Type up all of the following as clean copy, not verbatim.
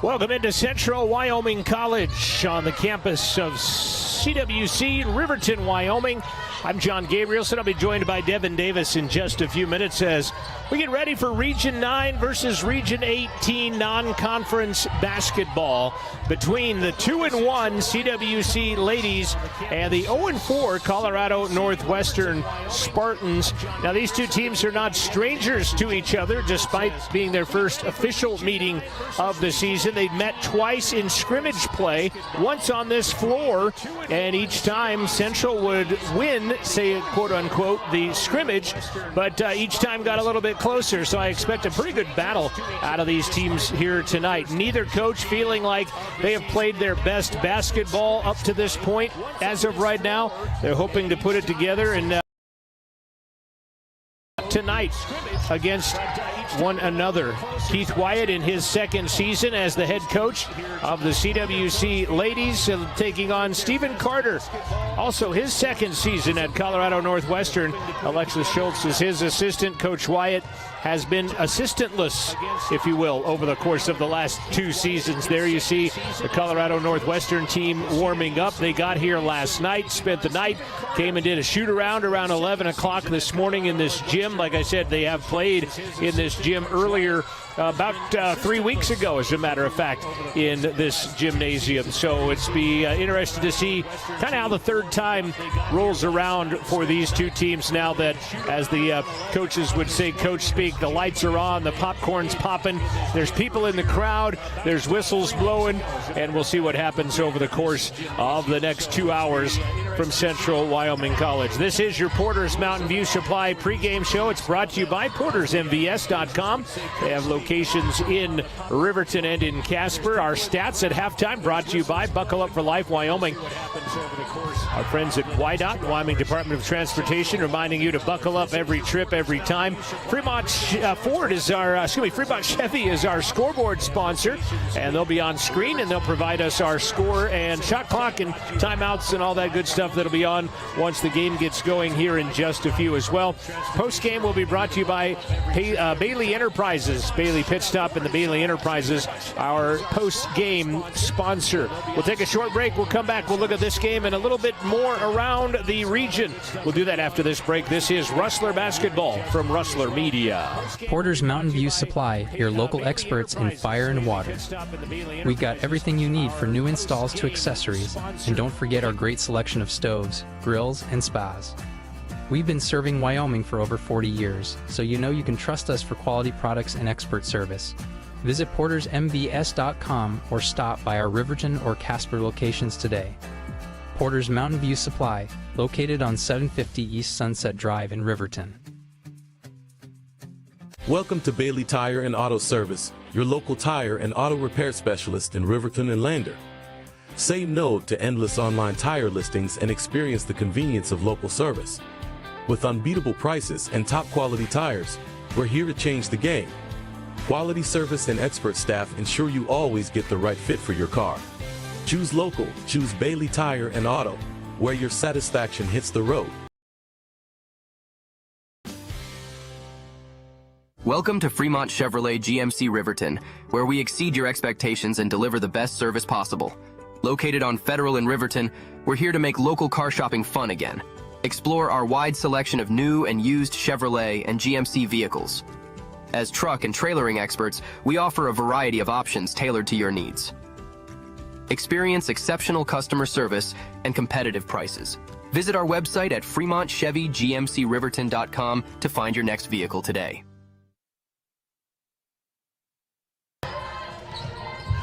Welcome into Central Wyoming College on the campus of CWC Riverton, Wyoming. I'm John Gabrielson. I'll be joined by Devin Davis in just a few minutes as we get ready for Region 9 versus Region 18 non-conference basketball between the 2-1 CWC ladies and the 0-4 Colorado Northwestern Spartans. Now, these two teams are not strangers to each other despite being their first official meeting of the season. They've met twice in scrimmage play, once on this floor, and each time Central would win, say, quote-unquote, the scrimmage, but each time got a little bit closer, so I expect a pretty good battle out of these teams here tonight. Neither coach feeling like they have played their best basketball up to this point as of right now. They're hoping to put it together and tonight against one another. Keith Wyatt in his second season as the head coach of the CWC ladies, taking on Stephen Carter, also his second season at Colorado Northwestern. Alexis Schultz is his assistant. Coach Wyatt has been assistantless, if you will, over the course of the last two seasons. There you see the Colorado Northwestern team warming up. They got here last night, spent the night, came and did a shoot-around around 11 o'clock this morning in this gym. Like I said, they have played in this gym earlier, about 3 weeks ago, as a matter of fact, in this gymnasium. So it's be interesting to see kind of how the third time rolls around for these two teams now that, as the coaches would say, coach speak, the lights are on, the popcorn's popping, there's people in the crowd, there's whistles blowing, and we'll see what happens over the course of the next 2 hours from Central Wyoming College. This is your Porter's Mountain View Supply pregame show. It's brought to you by PortersMVS.com. They have locations in Riverton and in Casper. Our stats at halftime brought to you by Buckle Up for Life Wyoming. Our friends at WYDOT, Wyoming Department of Transportation, reminding you to buckle up every trip, every time. Fremont Chevy is our scoreboard sponsor, and they'll be on screen, and they'll provide us our score and shot clock and timeouts and all that good stuff that'll be on once the game gets going here in just a few as well. Post-game will be brought to you by Bailey Enterprises. Bailey Pit Stop and the Bailey Enterprises, our post-game sponsor. We'll take a short break. We'll come back. We'll look at this game and a little bit more around the region. We'll do that after this break. This is Rustler Basketball from Rustler Media. Porter's Mountain View Supply, your local experts in fire and water. We've got everything you need for new installs to accessories, and don't forget our great selection of stoves, grills, and spas. We've been serving Wyoming for over 40 years, so you know you can trust us for quality products and expert service. Visit PortersMVS.com or stop by our Riverton or Casper locations today. Porter's Mountain View Supply, located on 750 East Sunset Drive in Riverton. Welcome to Bailey Tire and Auto Service, your local tire and auto repair specialist in Riverton and Lander. Say no to endless online tire listings and experience the convenience of local service. With unbeatable prices and top quality tires, we're here to change the game. Quality service and expert staff ensure you always get the right fit for your car. Choose local, choose Bailey Tire and Auto, where your satisfaction hits the road. Welcome to Fremont Chevrolet GMC Riverton, where we exceed your expectations and deliver the best service possible. Located on Federal in Riverton, we're here to make local car shopping fun again. Explore our wide selection of new and used Chevrolet and GMC vehicles. As truck and trailering experts, we offer a variety of options tailored to your needs. Experience exceptional customer service and competitive prices. Visit our website at FremontChevyGMCRiverton.com to find your next vehicle today.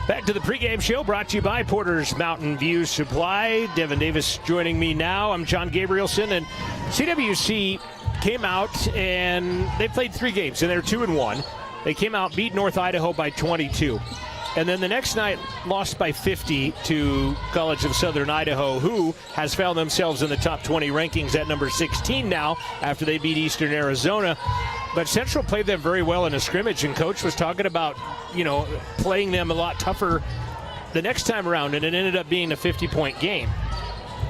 Back to the pregame show brought to you by Porter's Mountain View Supply. Devin Davis joining me now. I'm John Gabrielson, and CWC came out and they played 3 games, and they're 2-1. They came out, beat North Idaho by 22. And then the next night lost by 50 to College of Southern Idaho, who has found themselves in the top 20 rankings at number 16 now after they beat Eastern Arizona. But Central played them very well in a scrimmage, and Coach was talking about, playing them a lot tougher the next time around, and it ended up being a 50-point game.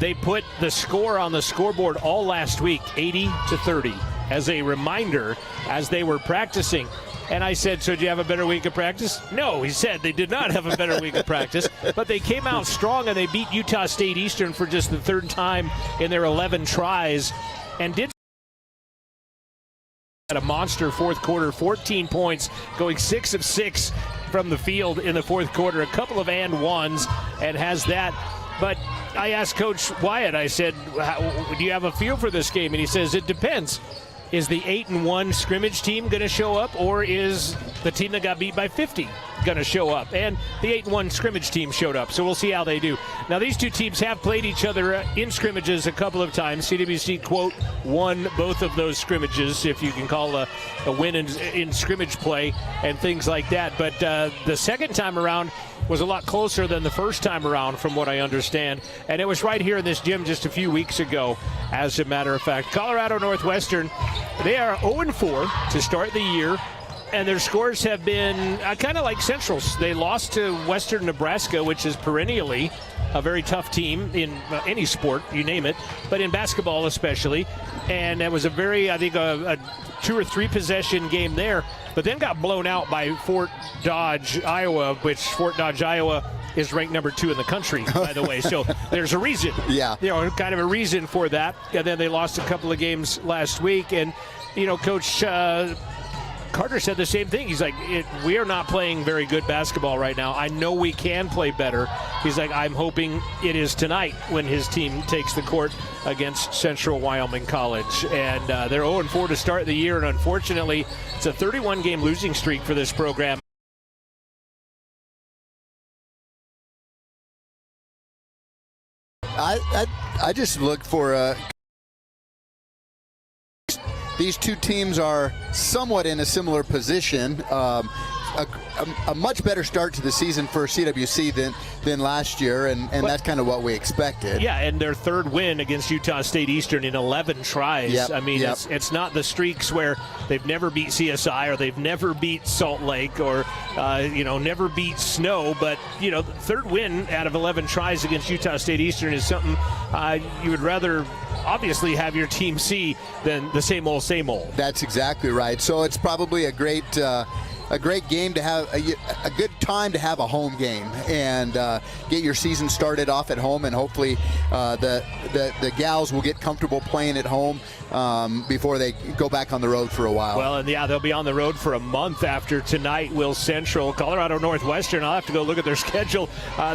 They put the score on the scoreboard all last week, 80-30, as a reminder as they were practicing. And I said, so did you have a better week of practice? No, he said they did not have a better week of practice, but they came out strong and they beat Utah State Eastern for just the third time in their 11 tries and did at a monster fourth quarter, 14 points, going 6 of 6 from the field in the fourth quarter, a couple of and ones, and has that. But I asked Coach Wyatt, I said, do you have a feel for this game? And he says, it depends. Is the 8-1 scrimmage team going to show up, or is the team that got beat by 50 going to show up? And the 8-1 scrimmage team showed up, so we'll see how they do. Now, these two teams have played each other in scrimmages a couple of times. CWC, quote, won both of those scrimmages, if you can call a win in scrimmage play and things like that. But the second time around was a lot closer than the first time around, from what I understand. And it was right here in this gym just a few weeks ago, as a matter of fact. Colorado Northwestern, they are 0-4 to start the year, and their scores have been kind of like Central's. They lost to Western Nebraska, which is perennially a very tough team in any sport, you name it, but in basketball especially. And that was a very, I think, a 2 or 3 possession game there, but then got blown out by Fort Dodge, Iowa, which Fort Dodge, Iowa is ranked number 2 in the country, by the way. So there's a reason. Yeah. You know, kind of a reason for that. And then they lost a couple of games last week. And, you know, Coach Carter said the same thing. He's like, we are not playing very good basketball right now. I know we can play better. He's like, I'm hoping it is tonight when his team takes the court against Central Wyoming College. And they're 0-4 to start the year, and unfortunately, it's a 31-game losing streak for this program. I just look for these two teams are somewhat in a similar position. A much better start to the season for CWC than last year, and that's kind of what we expected. Yeah, and their third win against Utah State Eastern in 11 tries. Yep, I mean, it's not the streaks where they've never beat CSI or they've never beat Salt Lake or, never beat Snow. But, third win out of 11 tries against Utah State Eastern is something you would rather obviously have your team see than the same old, same old. That's exactly right. So it's probably a great game to have, a good time to have a home game and get your season started off at home, and hopefully the gals will get comfortable playing at home before they go back on the road for a while. Well, and yeah, they'll be on the road for a month after tonight. Will Central. Colorado Northwestern, I'll have to go look at their schedule.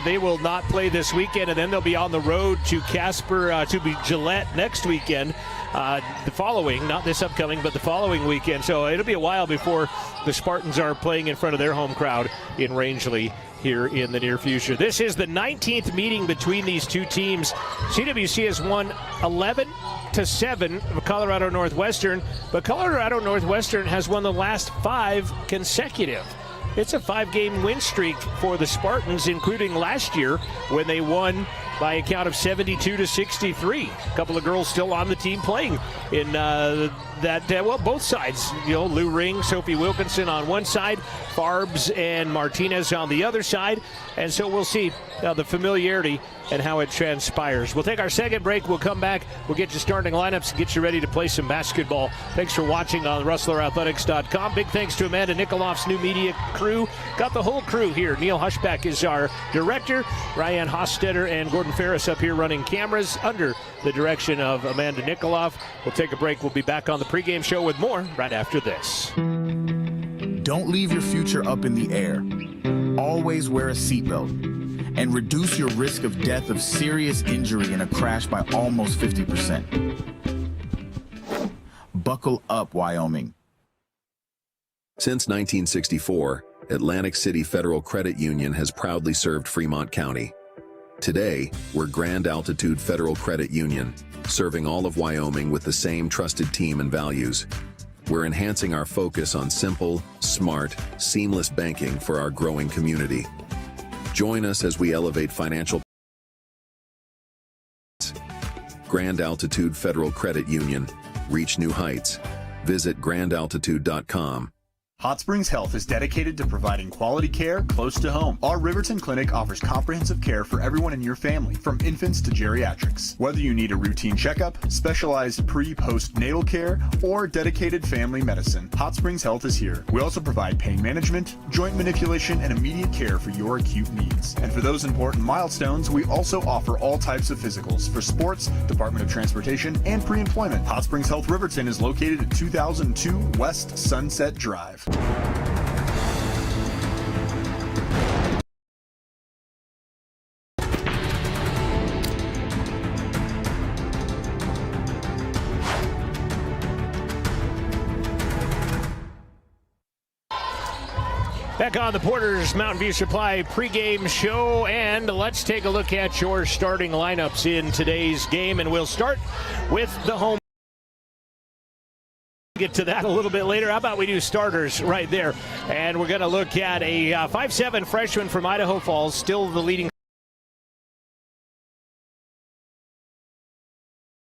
They will not play this weekend, and then they'll be on the road to Casper, to be Gillette next weekend. The following, not this upcoming, but the following weekend. So it'll be a while before the Spartans are playing in front of their home crowd in Rangeley here in the near future. This is the 19th meeting between these two teams. CWC has won 11-7 of Colorado Northwestern, but Colorado Northwestern has won the last 5 consecutive. It's a 5-game win streak for the Spartans, including last year when they won by a count of 72-63. A couple of girls still on the team playing in both sides. Lou Ring, Sophie Wilkinson on one side, Farbs and Martinez on the other side. And so we'll see the familiarity and how it transpires. We'll take our second break. We'll come back. We'll get you starting lineups and get you ready to play some basketball. Thanks for watching on RustlerAthletics.com. Big thanks to Amanda Nikoloff's new media crew. Got the whole crew here. Neil Hushback is our director. Ryan Hostetter and Gordon Ferris up here running cameras under the direction of Amanda Nikoloff. We'll take a break. We'll be back on the pregame show with more right after this. Don't leave your future up in the air. Always wear a seatbelt and reduce your risk of death of serious injury in a crash by almost 50%. Buckle up, Wyoming. Since 1964, Atlantic City Federal Credit Union has proudly served Fremont County. Today, we're Grand Altitude Federal Credit Union, serving all of Wyoming with the same trusted team and values. We're enhancing our focus on simple, smart, seamless banking for our growing community. Join us as we elevate financial. Grand Altitude Federal Credit Union. Reach new heights. Visit grandaltitude.com. Hot Springs Health is dedicated to providing quality care close to home. Our Riverton Clinic offers comprehensive care for everyone in your family, from infants to geriatrics. Whether you need a routine checkup, specialized pre-post-natal care, or dedicated family medicine, Hot Springs Health is here. We also provide pain management, joint manipulation, and immediate care for your acute needs. And for those important milestones, we also offer all types of physicals for sports, Department of Transportation, and pre-employment. Hot Springs Health Riverton is located at 2002 West Sunset Drive. Back on the Porter's Mountain View Supply pregame show, and let's take a look at your starting lineups in today's game, and we'll start with the home. Get to that a little bit later. How about we do starters right there? And we're going to look at a 5'7" freshman from Idaho Falls, still the leading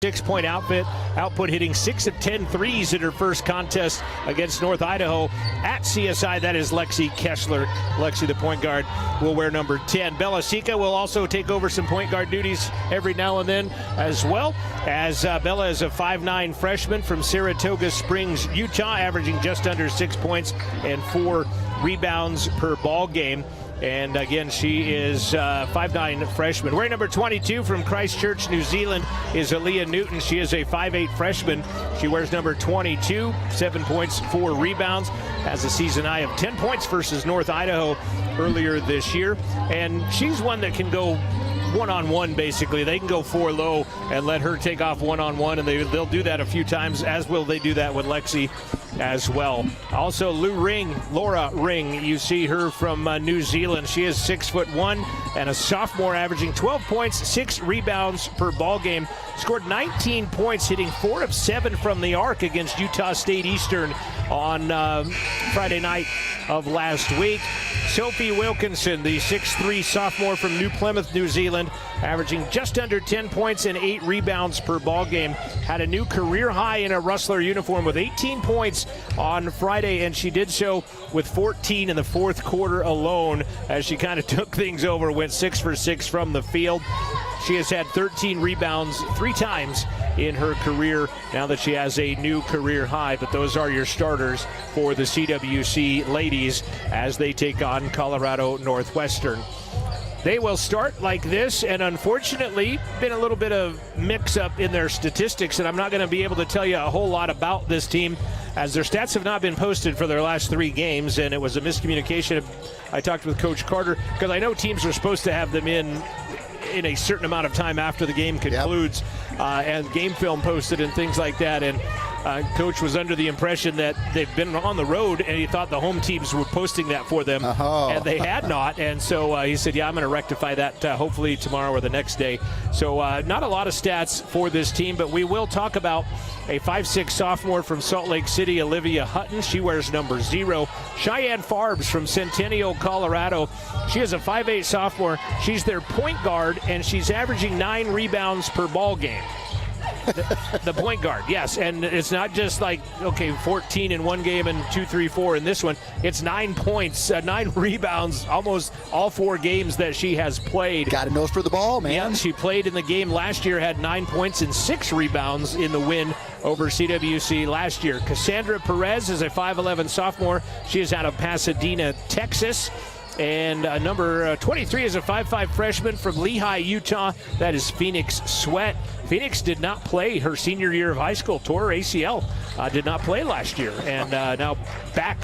6-point output, hitting 6 of 10 threes in her first contest against North Idaho at CSI. That is Lexi Kessler. Lexi, the point guard, will wear number 10. Bella Sika will also take over some point guard duties every now and then as well, as Bella is a 5'9" freshman from Saratoga Springs, Utah, averaging just under 6 points and 4 rebounds per ball game. And again, she is 5'9" freshman. Wearing number 22 from Christchurch, New Zealand, is Aaliyah Newton. She is a 5'8" freshman. She wears number 22, 7 points, 4 rebounds, has a season high of 10 points versus North Idaho earlier this year. And she's one that can go one-on-one, basically. They can go 4 low and let her take off one-on-one, and they'll do that a few times, as will they do that with Lexi as well. Also, Laura Ring, you see her from New Zealand. She is 6'1" and a sophomore, averaging 12 points, 6 rebounds per ball game. Scored 19 points, hitting 4 of 7 from the arc against Utah State Eastern on Friday night of last week. Sophie Wilkinson, the 6'3" sophomore from New Plymouth, New Zealand, averaging just under 10 points and 8 rebounds per ball game. Had a new career high in a Rustler uniform with 18 points on Friday, and she did so with 14 in the fourth quarter alone, as she kind of took things over, went 6 for 6 from the field. She has had 13 rebounds 3 times in her career now that she has a new career high. But those are your starters for the CWC ladies as they take on Colorado Northwestern. They will start like this, and unfortunately, been a little bit of mix-up in their statistics, and I'm not going to be able to tell you a whole lot about this team, as their stats have not been posted for their last 3 games, and it was a miscommunication. I talked with Coach Carter, because I know teams are supposed to have them in a certain amount of time after the game concludes, and game film posted and things like that, and Coach was under the impression that they've been on the road, and he thought the home teams were posting that for them, and they had not. And so he said, yeah, I'm going to rectify that hopefully tomorrow or the next day. So not a lot of stats for this team, but we will talk about a 5'6" sophomore from Salt Lake City, Olivia Hutton. She wears number 0. Cheyenne Farbs from Centennial, Colorado. She is a 5'8" sophomore. She's their point guard, and she's averaging 9 rebounds per ball game. The point guard, yes, and it's not just like, okay, 14 in one game and 2, 3, 4 in this one. It's 9 points, 9 rebounds, almost all 4 games that she has played. Got a nose for the ball, man. Yeah, she played in the game last year, had 9 points and 6 rebounds in the win over CWC last year. Cassandra Perez is a 5'11" sophomore. She is out of Pasadena, Texas. And number 23 is a 5'5" freshman from Lehi, Utah. That is Phoenix Sweat. Phoenix did not play her senior year of high school, tore her ACL, did not play last year, and now back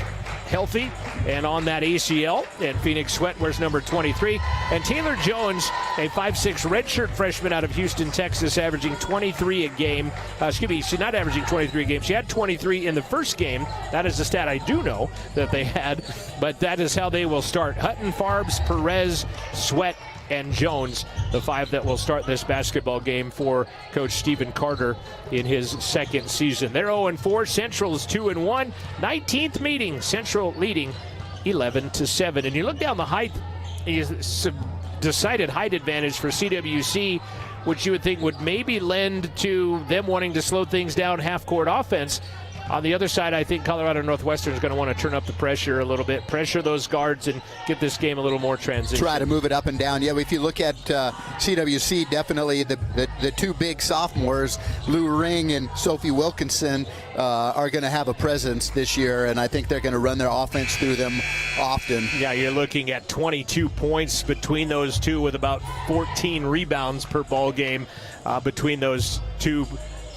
healthy and on that ACL. And Phoenix Sweat wears number 23. And Taylor Jones, a 5'6" redshirt freshman out of Houston, Texas, averaging 23 a game. She's not averaging 23 a game. She had 23 in the first game. That is the stat I do know that they had, but that is how they will start. Hutton, Farbs, Perez, Sweat, and Jones, the 5 that will start this basketball game for Coach Stephen Carter in his second season. They're 0-4. Central is 2-1. 19th meeting. Central leading 11-7. And you look down the height, decided height advantage for CWC, which you would think would maybe lend to them wanting to slow things down half-court offense. On the other side, I think Colorado Northwestern is going to want to turn up the pressure a little bit, pressure those guards, and get this game a little more transition. Try to move it up and down. Yeah, if you look at CWC, definitely the two big sophomores, Lou Ring and Sophie Wilkinson, are going to have a presence this year, and I think they're going to run their offense through them often. Yeah, you're looking at 22 points between those two, with about 14 rebounds per ball game between those two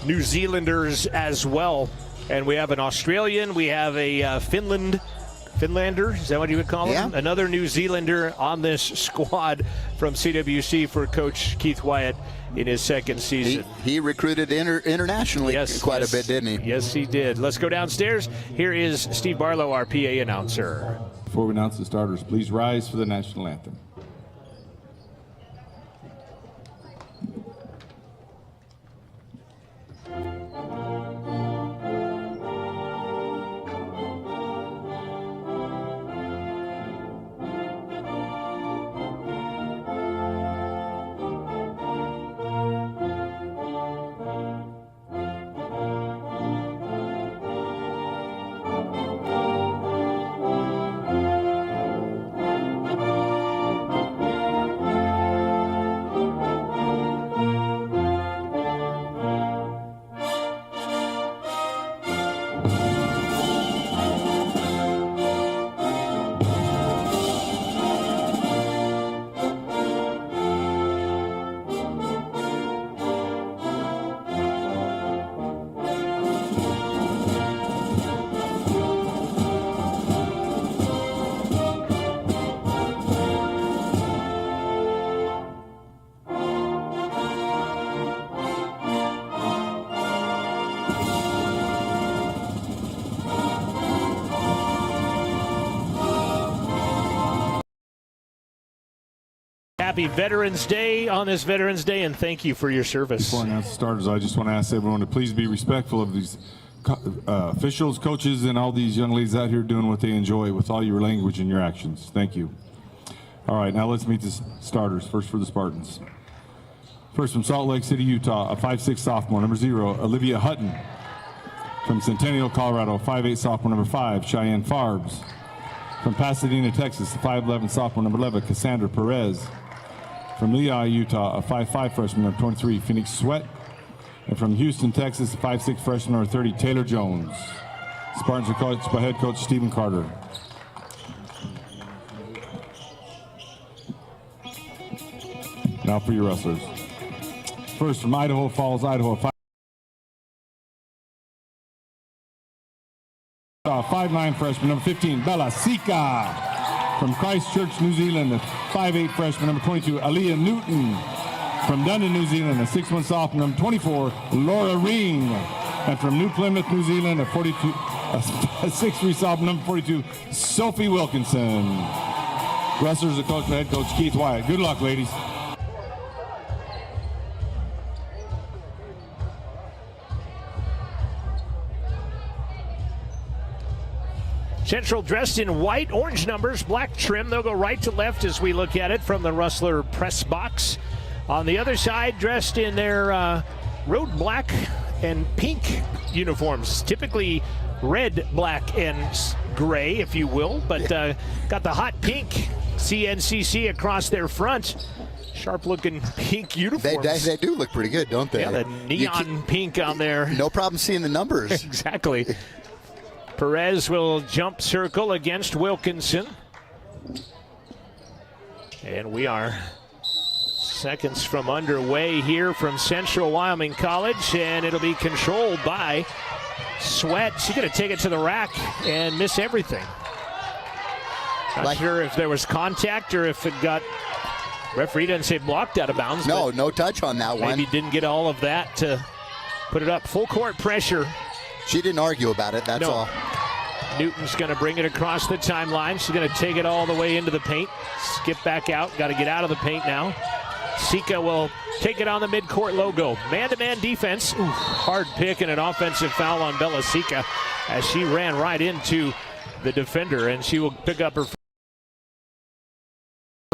New Zealanders as well. And we have an Australian, we have a Finlander, is that what you would call him? Another New Zealander on this squad from CWC for Coach Keith Wyatt in his second season. He recruited internationally quite a bit, didn't he? Yes, he did. Let's go downstairs. Here is Steve Barlow, our PA announcer. Before we announce the starters, please rise for the national anthem. Happy Veterans Day on this Veterans Day, and thank you for your service. Before I announce the starters, I just want to ask everyone to please be respectful of these officials, coaches, and all these young ladies out here doing what they enjoy with all your language and your actions. Thank you. All right, now let's meet the starters. First for the Spartans. First from Salt Lake City, Utah, a 5'6" sophomore, number 0, Olivia Hutton. From Centennial, Colorado, 5'8" sophomore, number 5, Cheyenne Farbs. From Pasadena, Texas, a 5'11" sophomore, number 11, Cassandra Perez. From Lehigh, Utah, a 5'5" freshman, number 23, Phoenix Sweat. And from Houston, Texas, a 5'6" freshman, number 30, Taylor Jones. Spartans are coached by head coach Stephen Carter. Now for your wrestlers. First from Idaho Falls, Idaho, 5'9" freshman, number 15, Bella Sika. From Christchurch, New Zealand, a 5'8" freshman, number 22, Aaliyah Newton. From Dunedin, New Zealand, a 6'1" sophomore, number 24, Laura Ring. And from New Plymouth, New Zealand, a 6'3" sophomore, number 42, Sophie Wilkinson. Wrestlers are coached by head coach Keith Wyatt. Good luck, ladies. Central dressed in white, orange numbers, black trim. They'll go right to left as we look at it from the Rustler press box. On the other side, dressed in their road black and pink uniforms, typically red, black, and gray, if you will, but got the hot pink CNCC across their front. Sharp-looking pink uniforms. They do look pretty good, don't they? Yeah, the neon pink on there. No problem seeing the numbers. Exactly. Perez will jump circle against Wilkinson. And we are seconds from underway here from Central Wyoming College, and it'll be controlled by Sweat. She's going to take it to the rack and miss everything. Not sure if there was contact or if it got, referee doesn't say blocked out of bounds. No, no touch on that one. Maybe didn't get all of that to put it up. Full court pressure. She didn't argue about it, that's all. Newton's going to bring it across the timeline. She's going to take it all the way into the paint. Skip back out. Got to get out of the paint now. Sika will take it on the midcourt logo. Man-to-man defense. Ooh, hard pick and an offensive foul on Bella Sika as she ran right into the defender, and she will pick up her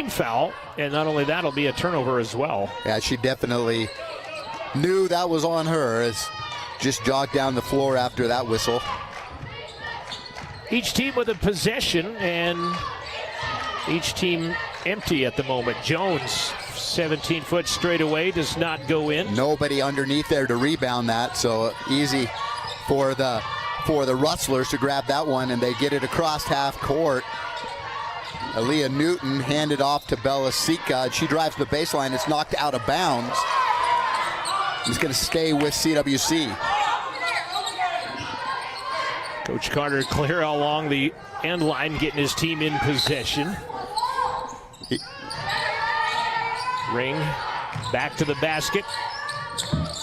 foul. And not only that, it'll be a turnover as well. Yeah, she definitely knew that was on her. just jogged down the floor after that whistle. Each team with a possession, and each team empty at the moment. Jones, 17-foot straightaway, does not go in. Nobody underneath there to rebound that, so easy for the Rustlers to grab that one, and they get it across half court. Aaliyah Newton handed off to Bella Sika. She drives the baseline. It's knocked out of bounds. It's going to stay with CWC. Coach Carter clear along the end line, getting his team in possession. Ring back to the basket.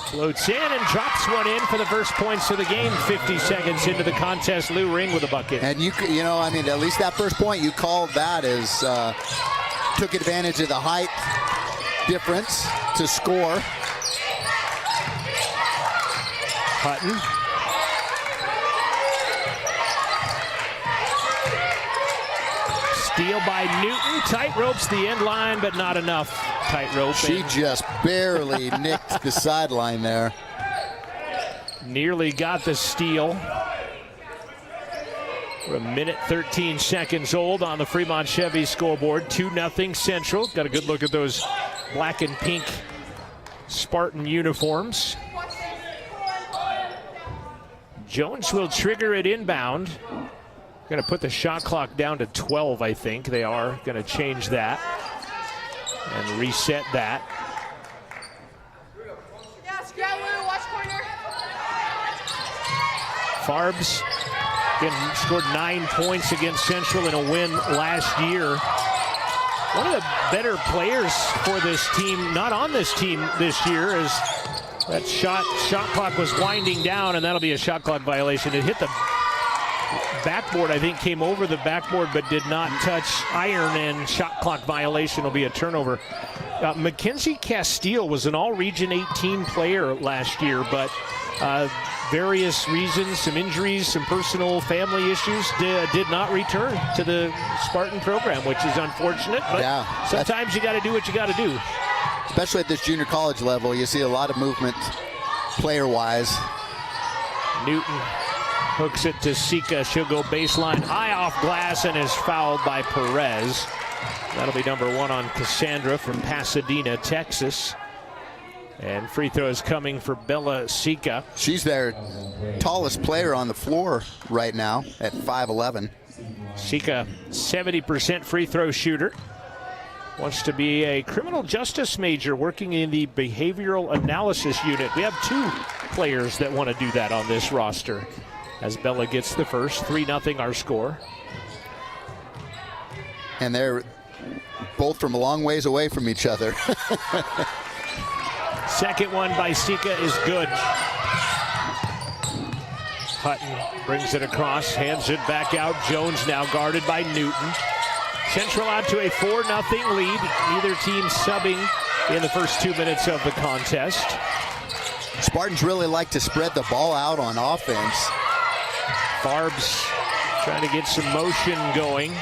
Floats in and drops one in for the first points of the game. 50 seconds into the contest, Lou Ring with a bucket. And you know, I mean, at least that first point, you called that as took advantage of the height difference to score. Hutton. Steal by Newton. Tight ropes the end line, but not enough. Tight rope. She just barely nicked the sideline there. Nearly got the steal. We're a minute 13 seconds old on the Fremont Chevy scoreboard. 2-0 Central. Got a good look at those black and pink Spartan uniforms. Jones will trigger it inbound. Going to put the shot clock down to 12, I think. They are going to change that and reset that. Farbs scored 9 points against Central in a win last year. One of the better players for this team, not on this team this year, is that shot clock was winding down, and that'll be a shot clock violation. It hit the backboard, I think, came over the backboard but did not touch iron, and shot clock violation will be a turnover. Mackenzie Castile was an all-region 18 player last year, but various reasons, some injuries, some personal family issues, did not return to the Spartan program, which is unfortunate, but yeah, sometimes you got to do what you got to do. Especially at this junior college level, you see a lot of movement player-wise. Newton hooks it to Sika. She'll go baseline, high off glass, and is fouled by Perez. That'll be number 1 on Cassandra from Pasadena, Texas. And free throws coming for Bella Sika. She's their tallest player on the floor right now at 5'11". Sika, 70% free throw shooter. Wants to be a criminal justice major working in the behavioral analysis unit. We have 2 players that want to do that on this roster. As Bella gets the first, 3-0 our score. And they're both from a long ways away from each other. Second one by Sika is good. Hutton brings it across, hands it back out. Jones now guarded by Newton. Central out to a 4-0 lead. Neither team subbing in the first 2 minutes of the contest. Spartans really like to spread the ball out on offense. Farbs trying to get some motion going.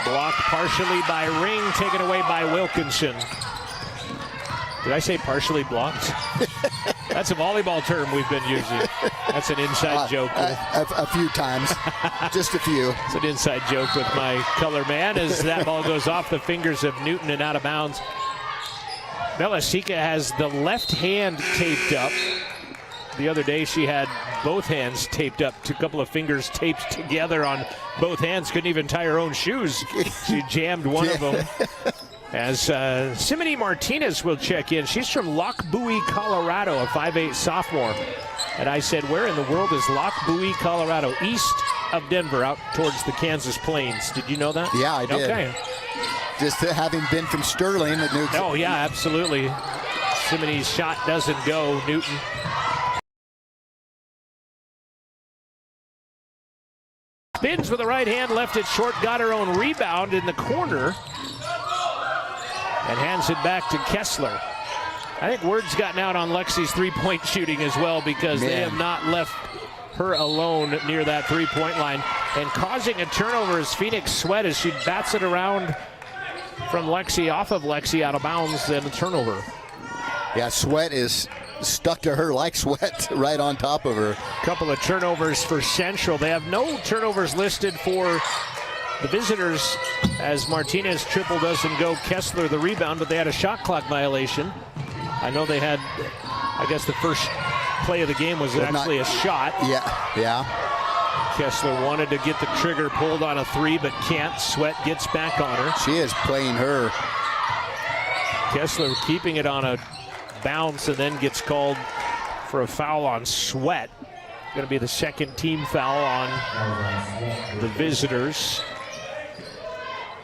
Blocked partially by Ring, taken away by Wilkinson. Did I say partially blocked? That's a volleyball term we've been using. That's an inside joke. A few times, just a few. It's an inside joke with my color man as that ball goes off the fingers of Newton and out of bounds. Bella Sika has the left hand taped up. The other day she had both hands taped up, a couple of fingers taped together on both hands. Couldn't even tie her own shoes. She jammed one of them. As Simone Martinez will check in. She's from Lochbuie, Colorado, a 5'8" sophomore. And I said, where in the world is Lochbuie, Colorado? East of Denver, out towards the Kansas Plains. Did you know that? Yeah, I did. Okay. Just having been from Sterling. Oh, yeah, absolutely. Simone's shot doesn't go. Newton. Spins with the right hand, left it short, got her own rebound in the corner. And hands it back to Kessler. I think word's gotten out on Lexi's three-point shooting as well, because they have not left her alone near that three-point line. And causing a turnover is Phoenix Sweat as she bats it around from Lexi, off of Lexi, out of bounds, and a turnover. Yeah, Sweat is stuck to her like sweat right on top of her. Couple of turnovers for Central. They have no turnovers listed for the visitors as Martinez triple doesn't go. Kessler the rebound, but they had a shot clock violation. I know they had, I guess the first play of the game was actually a shot. Yeah. Kessler wanted to get the trigger pulled on a three, but can't. Sweat gets back on her. She is playing her. Kessler keeping it on a bounce and then gets called for a foul on Sweat. Going to be the second team foul on the visitors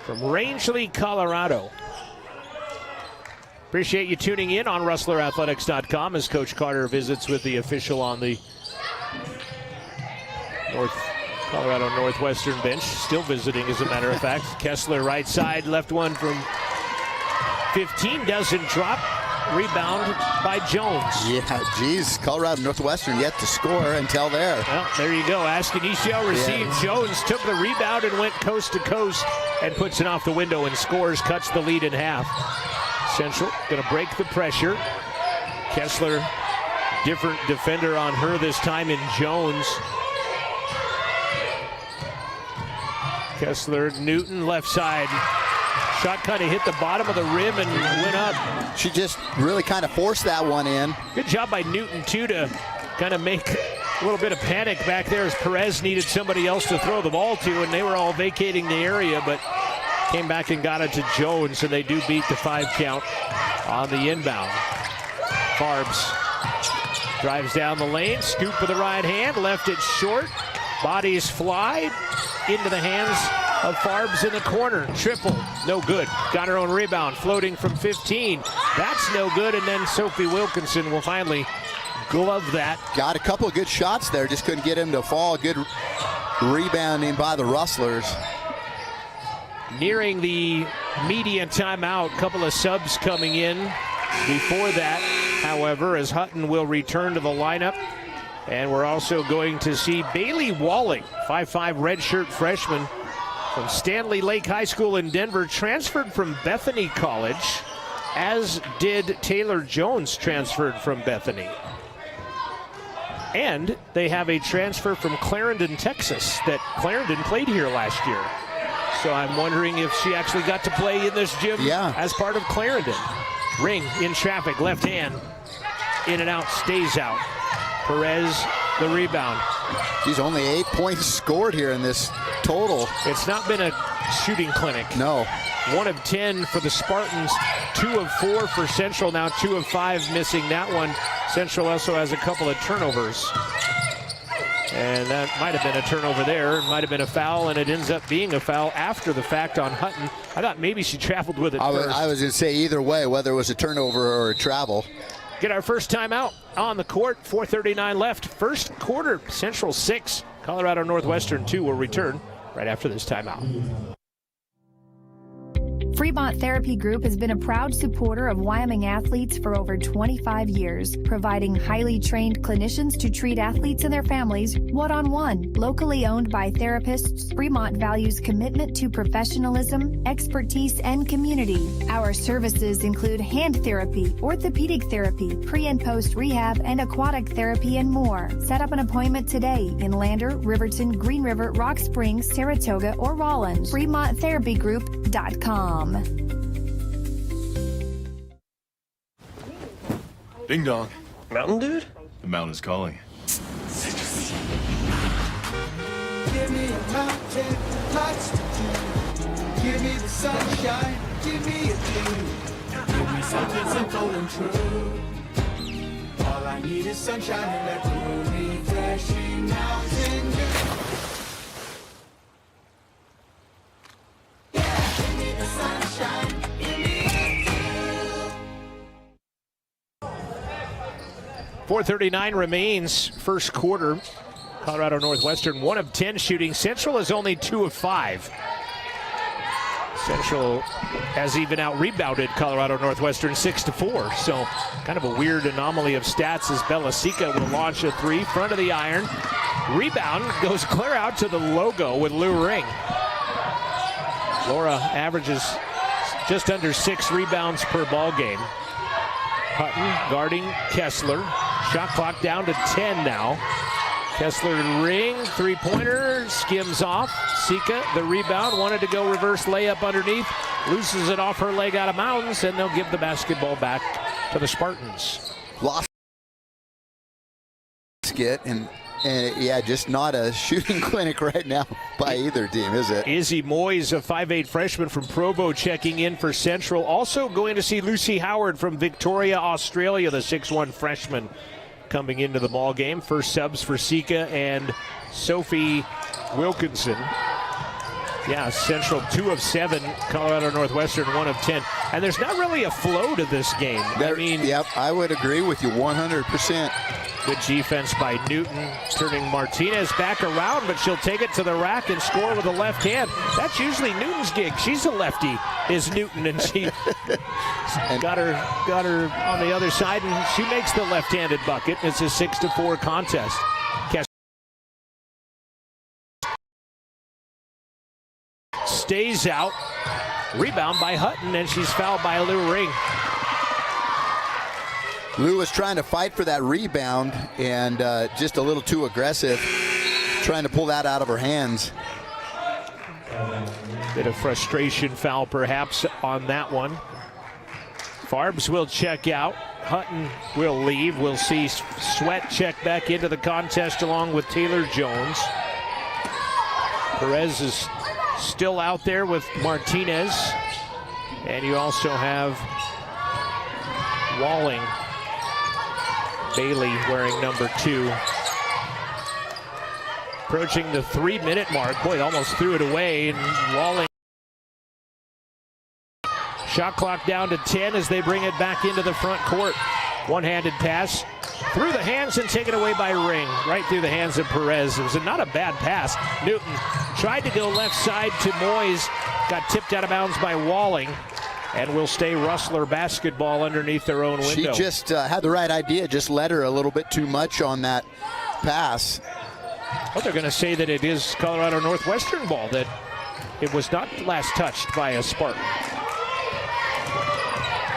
from Rangeley, Colorado. Appreciate you tuning in on RustlerAthletics.com as Coach Carter visits with the official on the Colorado Northwestern bench. Still visiting, as a matter of fact. Kessler right side, left one from 15, doesn't drop. Rebound by Jones. Yeah, geez, Colorado Northwestern yet to score until there. Well, there you go. Askenisio received. Yeah. Jones took the rebound and went coast to coast and puts it off the window and scores, cuts the lead in half. Central going to break the pressure. Kessler, different defender on her this time in Jones. Kessler, Newton, left side. Shot kind of hit the bottom of the rim and went up. She just really kind of forced that one in. Good job by Newton, too, to kind of make a little bit of panic back there as Perez needed somebody else to throw the ball to, and they were all vacating the area, but came back and got it to Jones, and they do beat the 5 count on the inbound. Farbs drives down the lane, scoop with the right hand, left it short. Bodies fly into the hands of Farbs in the corner. Triple, no good. Got her own rebound, floating from 15. That's no good, and then Sophie Wilkinson will finally glove that. Got a couple of good shots there, just couldn't get him to fall. Good rebounding by the Rustlers. Nearing the media timeout, couple of subs coming in before that, however, as Hutton will return to the lineup. And we're also going to see Bailey Walling, 5'5" redshirt freshman from Stanley Lake High School in Denver, transferred from Bethany College, as did Taylor Jones, transferred from Bethany. And they have a transfer from Clarendon, Texas, that Clarendon played here last year. So I'm wondering if she actually got to play in this gym as part of Clarendon. Ring in traffic, left hand, in and out, stays out. Perez, the rebound. She's only 8 points scored here in this total. It's not been a shooting clinic. No. 1 of 10 for the Spartans, 2 of 4 for Central, now 2 of 5 missing that one. Central also has a couple of turnovers. And that might have been a turnover there. It might have been a foul, and it ends up being a foul after the fact on Hutton. I thought maybe she traveled with it first. I was going to say either way, whether it was a turnover or a travel. Get our first timeout on the court. 4:39 left. First quarter, Central 6, Colorado Northwestern 2 will return right after this timeout. Fremont Therapy Group has been a proud supporter of Wyoming athletes for over 25 years, providing highly trained clinicians to treat athletes and their families one-on-one. Locally owned by therapists, Fremont values commitment to professionalism, expertise, and community. Our services include hand therapy, orthopedic therapy, pre- and post-rehab, and aquatic therapy, and more. Set up an appointment today in Lander, Riverton, Green River, Rock Springs, Saratoga, or Rollins. FremontTherapyGroup.com. Ding dong. Mountain Dude? The mountain is calling. Give me a mountain, lots to do. Give me the sunshine, give me a view. Give me something simple and true. All I need is sunshine and that cool, refreshing mountain dew. Yeah, give me the sunshine, give me a dew. 4:39 remains, first quarter. Colorado Northwestern 1 of 10 shooting. Central is only 2 of 5. Central has even out-rebounded Colorado Northwestern 6-4. So kind of a weird anomaly of stats as Belasica will launch a 3, front of the iron. Rebound goes clear out to the logo with Lou Ring. Laura averages just under 6 rebounds per ball game. Hutton guarding Kessler. Shot clock down to 10 now. Kessler ring, three-pointer, skims off. Sika, the rebound, wanted to go reverse layup underneath. Loses it off her leg out of bounds, and they'll give the basketball back to the Spartans. Lost it, and yeah, just not a shooting clinic right now by either team, is it? Izzy Moyes, a 5'8 freshman from Provo, checking in for Central. Also going to see Lucy Howard from Victoria, Australia, the 6'1 freshman, coming into the ball game. First subs for Sika and Sophie Wilkinson. Yeah, Central 2 of 7, Colorado Northwestern 1 of 10. And there's not really a flow to this game. Yep, I would agree with you 100%. Good defense by Newton, turning Martinez back around, but she'll take it to the rack and score with a left hand. That's usually Newton's gig. She's a lefty, is Newton, and she got her on the other side, and she makes the left-handed bucket. It's a 6-4 contest. Stays out. Rebound by Hutton, and she's fouled by Lou Ring. Lou was trying to fight for that rebound and just a little too aggressive, trying to pull that out of her hands. Bit of frustration foul perhaps on that one. Farbs will check out. Hutton will leave. We'll see Sweat check back into the contest along with Taylor Jones. Perez is still out there with Martinez. And you also have Walling. Bailey wearing number 2. Approaching the 3-minute mark. Boy, almost threw it away. And Walling. Shot clock down to 10 as they bring it back into the front court. One-handed pass through the hands and taken away by Ring. Right through the hands of Perez. It was not a bad pass. Newton tried to go left side to Moyes. Got tipped out of bounds by Walling. And will stay Rustler basketball underneath their own window. She just had the right idea, just led her a little bit too much on that pass. Well, they're going to say that it is Colorado Northwestern ball, that it was not last touched by a Spartan.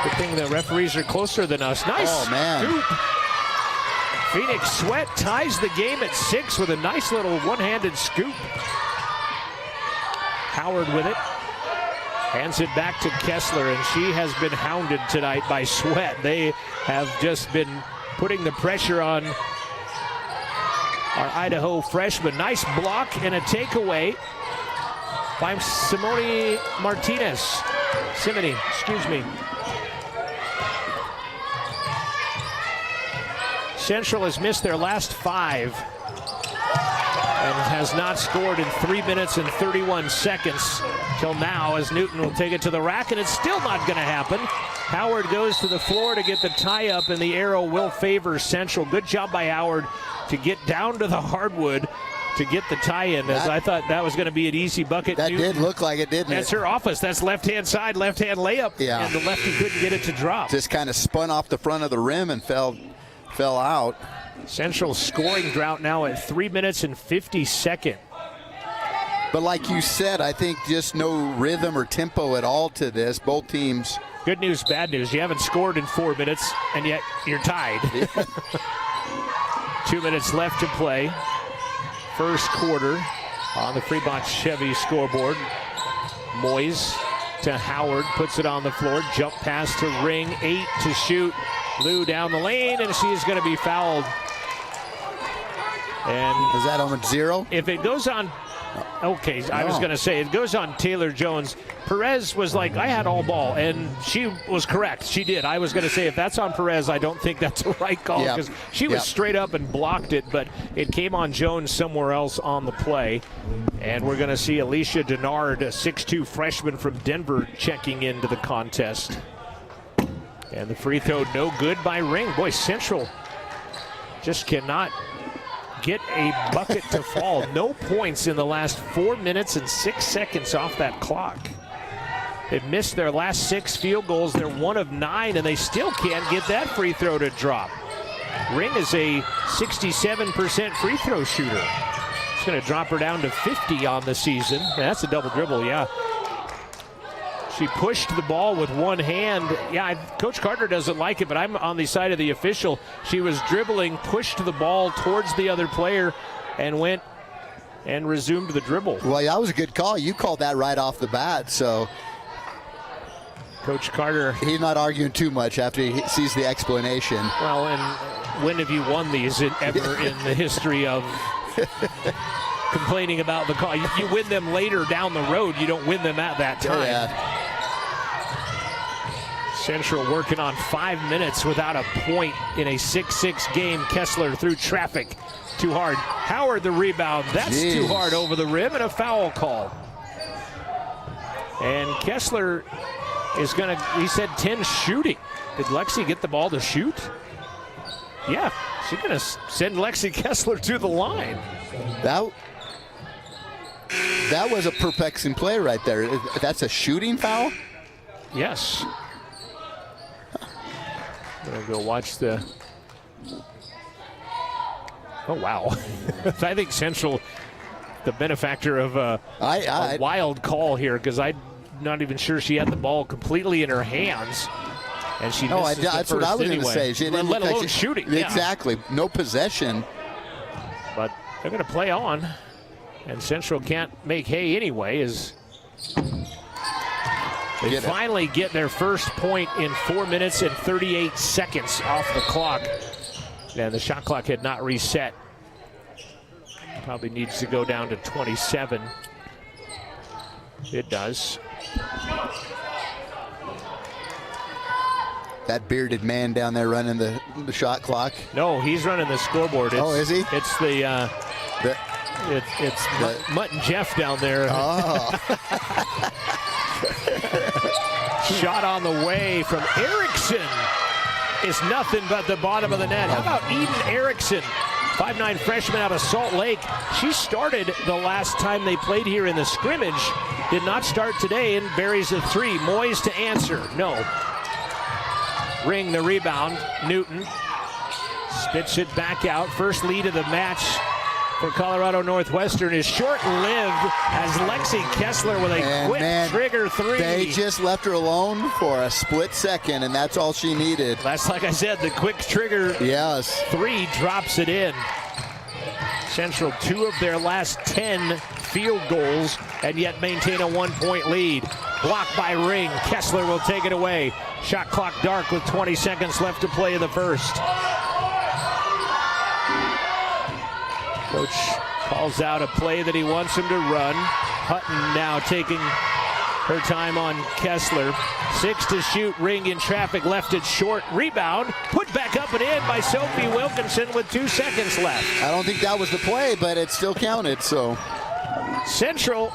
Good thing the referees are closer than us. Nice scoop. Phoenix Sweat ties the game at 6 with a nice little one-handed scoop. Howard with it. Hands it back to Kessler, and she has been hounded tonight by Sweat. They have just been putting the pressure on our Idaho freshman. Nice block and a takeaway by Simone Martinez. Simone, excuse me. Central has missed their last 5 and has not scored in 3 minutes and 31 seconds till now, as Newton will take it to the rack, and it's still not going to happen. Howard goes to the floor to get the tie-up, and the arrow will favor Central. Good job by Howard to get down to the hardwood to get the tie-in, as I thought that was going to be an easy bucket. That did look like it, didn't it? That's her office. That's left-hand side, left-hand layup, and the lefty couldn't get it to drop. Just kind of spun off the front of the rim and fell out. Central scoring drought now at 3 minutes and 50 seconds. But like you said, I think just no rhythm or tempo at all to this. Both teams. Good news, bad news. You haven't scored in 4 minutes, and yet you're tied. 2 minutes left to play. First quarter on the Fremont Chevy scoreboard. Moyes to Howard, puts it on the floor. Jump pass to Ring, 8 to shoot. Lou down the lane, and she is going to be fouled. And is that on 0? If it goes on, okay, no. I was going to say, it goes on Taylor Jones. Perez was like, I had all ball, and she was correct. She did. I was going to say, if that's on Perez, I don't think that's a right call, because she was straight up and blocked it, but it came on Jones somewhere else on the play. And we're going to see Alicia Denard, a 6'2 freshman from Denver, checking into the contest. And the free throw no good by Ring. Boy, Central just cannot get a bucket to fall. No points in the last 4 minutes and 6 seconds off that clock. They've missed their last 6 field goals. They're 1 of 9, and they still can't get that free throw to drop. Ring is a 67% free throw shooter. It's going to drop her down to 50 on the season. That's a double dribble, yeah. She pushed the ball with one hand. Yeah, Coach Carter doesn't like it, but I'm on the side of the official. She was dribbling, pushed the ball towards the other player, and went and resumed the dribble. Well, that was a good call. You called that right off the bat, so Coach Carter, he's not arguing too much after he sees the explanation. Well, and when have you won these ever in the history of complaining about the call? You win them later down the road. You don't win them at that time. Yeah. Central working on 5 minutes without a point in a 6-6 game. Kessler through traffic. Too hard. Howard the rebound. That's too hard over the rim, and a foul call. And Kessler is going to, he said 10 shooting. Did Lexi get the ball to shoot? Yeah, she's going to send Lexi Kessler to the line. That was a perplexing play right there. That's a shooting foul? Yes. I'm going to go watch the... Oh, wow. I think Central, the benefactor of a wild call here, because I'm not even sure she had the ball completely in her hands. And she misses that's the what I was anyway. going to say. She didn't let alone shooting. Exactly. Yeah. No possession. But they're going to play on. And Central can't make hay anyway as they finally get their first point in 4 minutes and 38 seconds off the clock. And the shot clock had not reset. Probably needs to go down to 27. It does. That bearded man down there running the shot clock. No, he's running the scoreboard. Is he? It's it's Mutt and Jeff down there. Oh. Shot on the way from Erickson is nothing but the bottom of the net. How about Eden Erickson, 5'9" freshman out of Salt Lake? She started the last time they played here in the scrimmage. Did not start today and buries a three. Moyes to answer. No. Ring the rebound. Newton spits it back out. First lead of the match for Colorado Northwestern is short-lived as Lexi Kessler with a quick trigger three. They just left her alone for a split second, and that's all she needed. That's, like I said, the quick trigger three drops it in. Central 2 of their last 10 field goals, and yet maintain a 1-point lead. Blocked by Ring. Kessler will take it away. Shot clock dark with 20 seconds left to play in the first. Coach calls out a play that he wants him to run. Hutton now taking her time on Kessler. 6 to shoot. Ring in traffic, left it short. Rebound, put back up and in by Sophie Wilkinson with 2 seconds left. I don't think that was the play, but it still counted, so. Central,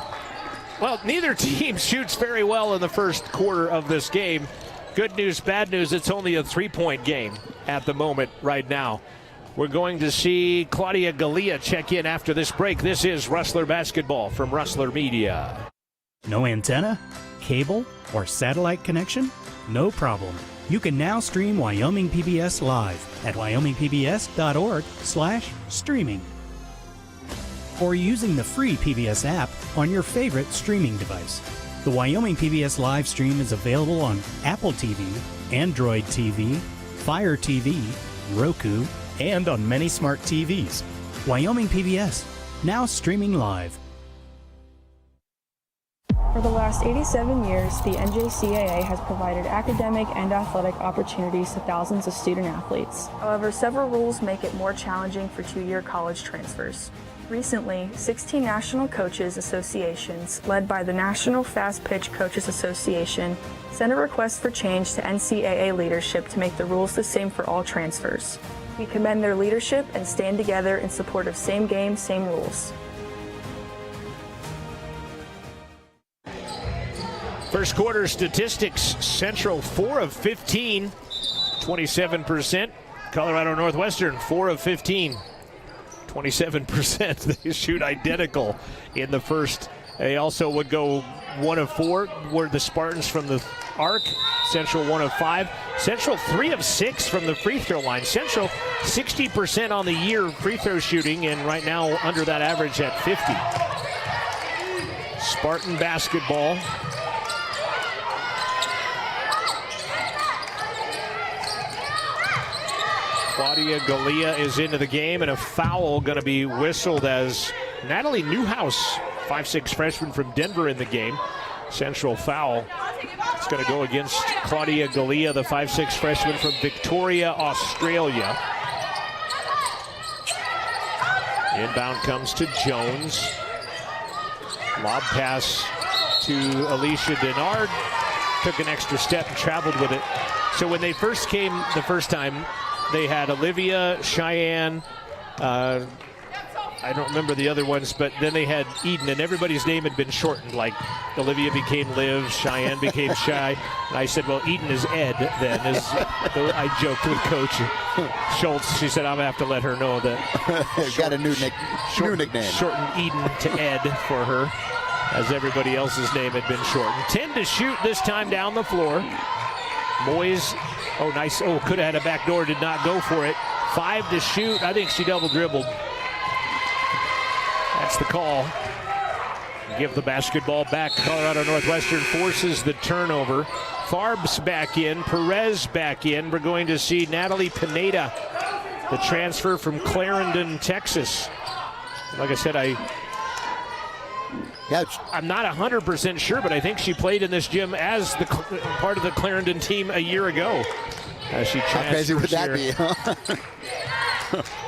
well, neither team shoots very well in the first quarter of this game. Good news, bad news, it's only a 3-point game at the moment right now. We're going to see Claudia Galea check in after this break. This is Rustler Basketball from Rustler Media. No antenna, cable, or satellite connection? No problem. You can now stream Wyoming PBS live at wyomingpbs.org/streaming. Or using the free PBS app on your favorite streaming device. The Wyoming PBS live stream is available on Apple TV, Android TV, Fire TV, Roku, and on many smart TVs. Wyoming PBS, now streaming live. For the last 87 years, the NJCAA has provided academic and athletic opportunities to thousands of student athletes. However, several rules make it more challenging for two-year college transfers. Recently, 16 national coaches associations, led by the National Fast Pitch Coaches Association, sent a request for change to NCAA leadership to make the rules the same for all transfers. We commend their leadership and stand together in support of same game, same rules. First quarter statistics, Central 4 of 15, 27%. Colorado Northwestern 4 of 15, 27%. They shoot identical in the first. They also would go 1 of 4 were the Spartans from the arc. Central 1 of 5. Central 3 of 6 from the free throw line. Central 60% on the year free throw shooting, and right now under that average at 50. Spartan basketball. Claudia Galea is into the game, and a foul going to be whistled as Natalie Newhouse, 5'6" freshman from Denver, in the game. Central foul. It's going to go against Claudia Galea, the 5'6" freshman from Victoria, Australia. Inbound comes to Jones. Lob pass to Alicia Denard. Took an extra step and traveled with it. So when they first came the first time, they had Olivia, Cheyenne, I don't remember the other ones, but then they had Eden, and everybody's name had been shortened. Like Olivia became Liv, Cheyenne became Shy, and I said, well, Eden is Ed then. I joked with Coach Schultz. She said, I'm going to have to let her know that. Got a new nickname. Shorten Eden to Ed for her, as everybody else's name had been shortened. 10 to shoot this time down the floor. Moyes, oh, nice. Oh, could have had a back door, did not go for it. 5 to shoot. I think she double dribbled. That's the call. Give the basketball back. Colorado Northwestern forces the turnover. Farbs back in. Perez back in. We're going to see Natalie Pineda, the transfer from Clarendon, Texas. Like I said, I'm not 100% sure, but I think she played in this gym as the part of the Clarendon team a year ago. She How crazy would that be, huh?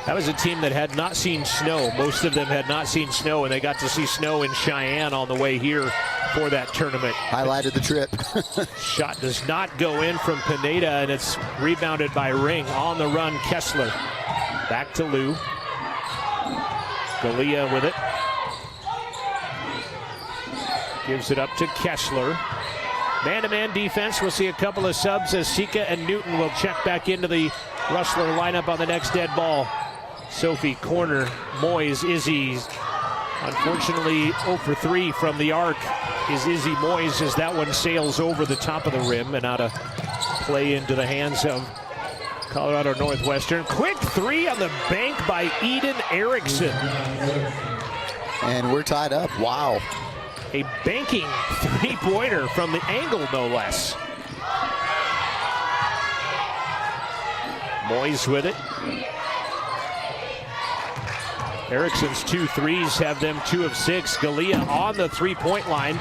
That was a team that had not seen snow. Most of them had not seen snow, and they got to see snow in Cheyenne on the way here for that tournament. Highlighted the trip. Shot does not go in from Pineda, and it's rebounded by Ring. On the run, Kessler. Back to Lou. Galea with it. Gives it up to Kessler. Man-to-man defense. We'll see a couple of subs as Sika and Newton will check back into the Rustler lineup on the next dead ball. Sophie corner. Moyes, Izzy. Unfortunately, 0 for 3 from the arc is Izzy Moyes as that one sails over the top of the rim and out of play into the hands of Colorado Northwestern. Quick 3 on the bank by Eden Erickson. And we're tied up. Wow. A banking three-pointer from the angle, no less. Moyes with it. Erickson's 2 threes have them 2 of 6. Galea on the three-point line.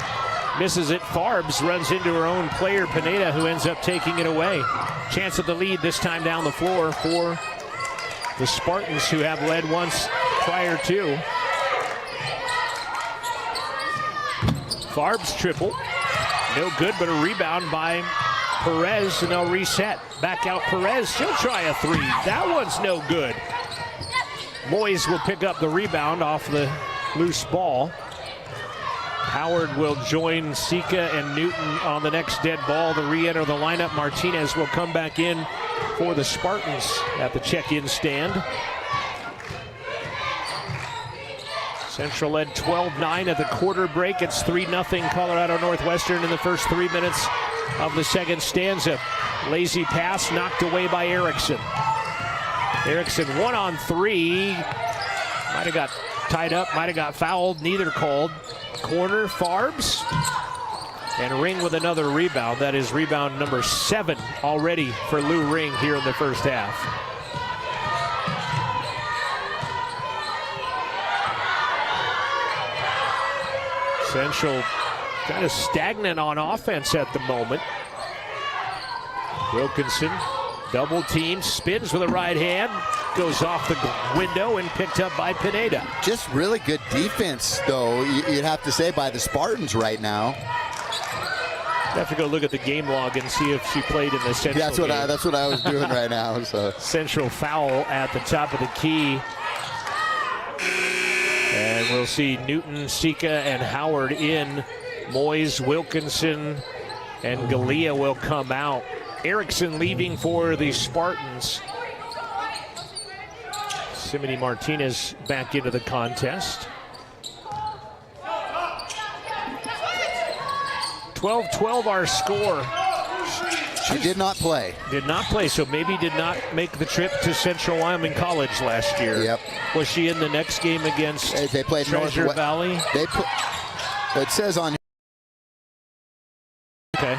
Misses it. Farbs runs into her own player, Pineda, who ends up taking it away. Chance at the lead this time down the floor for the Spartans, who have led once prior to. Farbs triple. No good, but a rebound by Perez, and they'll reset. Back out Perez. She'll try a 3. That one's no good. Moyes will pick up the rebound off the loose ball. Howard will join Sika and Newton on the next dead ball to re-enter the lineup. Martinez will come back in for the Spartans at the check-in stand. Central led 12-9 at the quarter break. It's 3-0 Colorado Northwestern in the first 3 minutes of the second stanza. Lazy pass knocked away by Erickson. Erickson 1-on-3. Might have got tied up, might have got fouled, neither called. Corner, Farbs. And Ring with another rebound. That is rebound number 7 already for Lou Ring here in the first half. Central kind of stagnant on offense at the moment. Wilkinson, double team, spins with a right hand, goes off the window and picked up by Pineda. Just really good defense, though, you'd have to say, by the Spartans right now. I have to go look at the game log and see if she played in the Central that's what game. that's what I was doing right now. So. Central foul at the top of the key. And we'll see Newton, Sika, and Howard in. Moyes, Wilkinson, and Galea will come out. Erickson leaving for the Spartans. Simone Martinez back into the contest. 12-12 our score. She did not play. Did not play, so maybe did not make the trip to Central Wyoming College last year. Yep. Was she in the next game against they played Treasure Valley? It says on. Okay.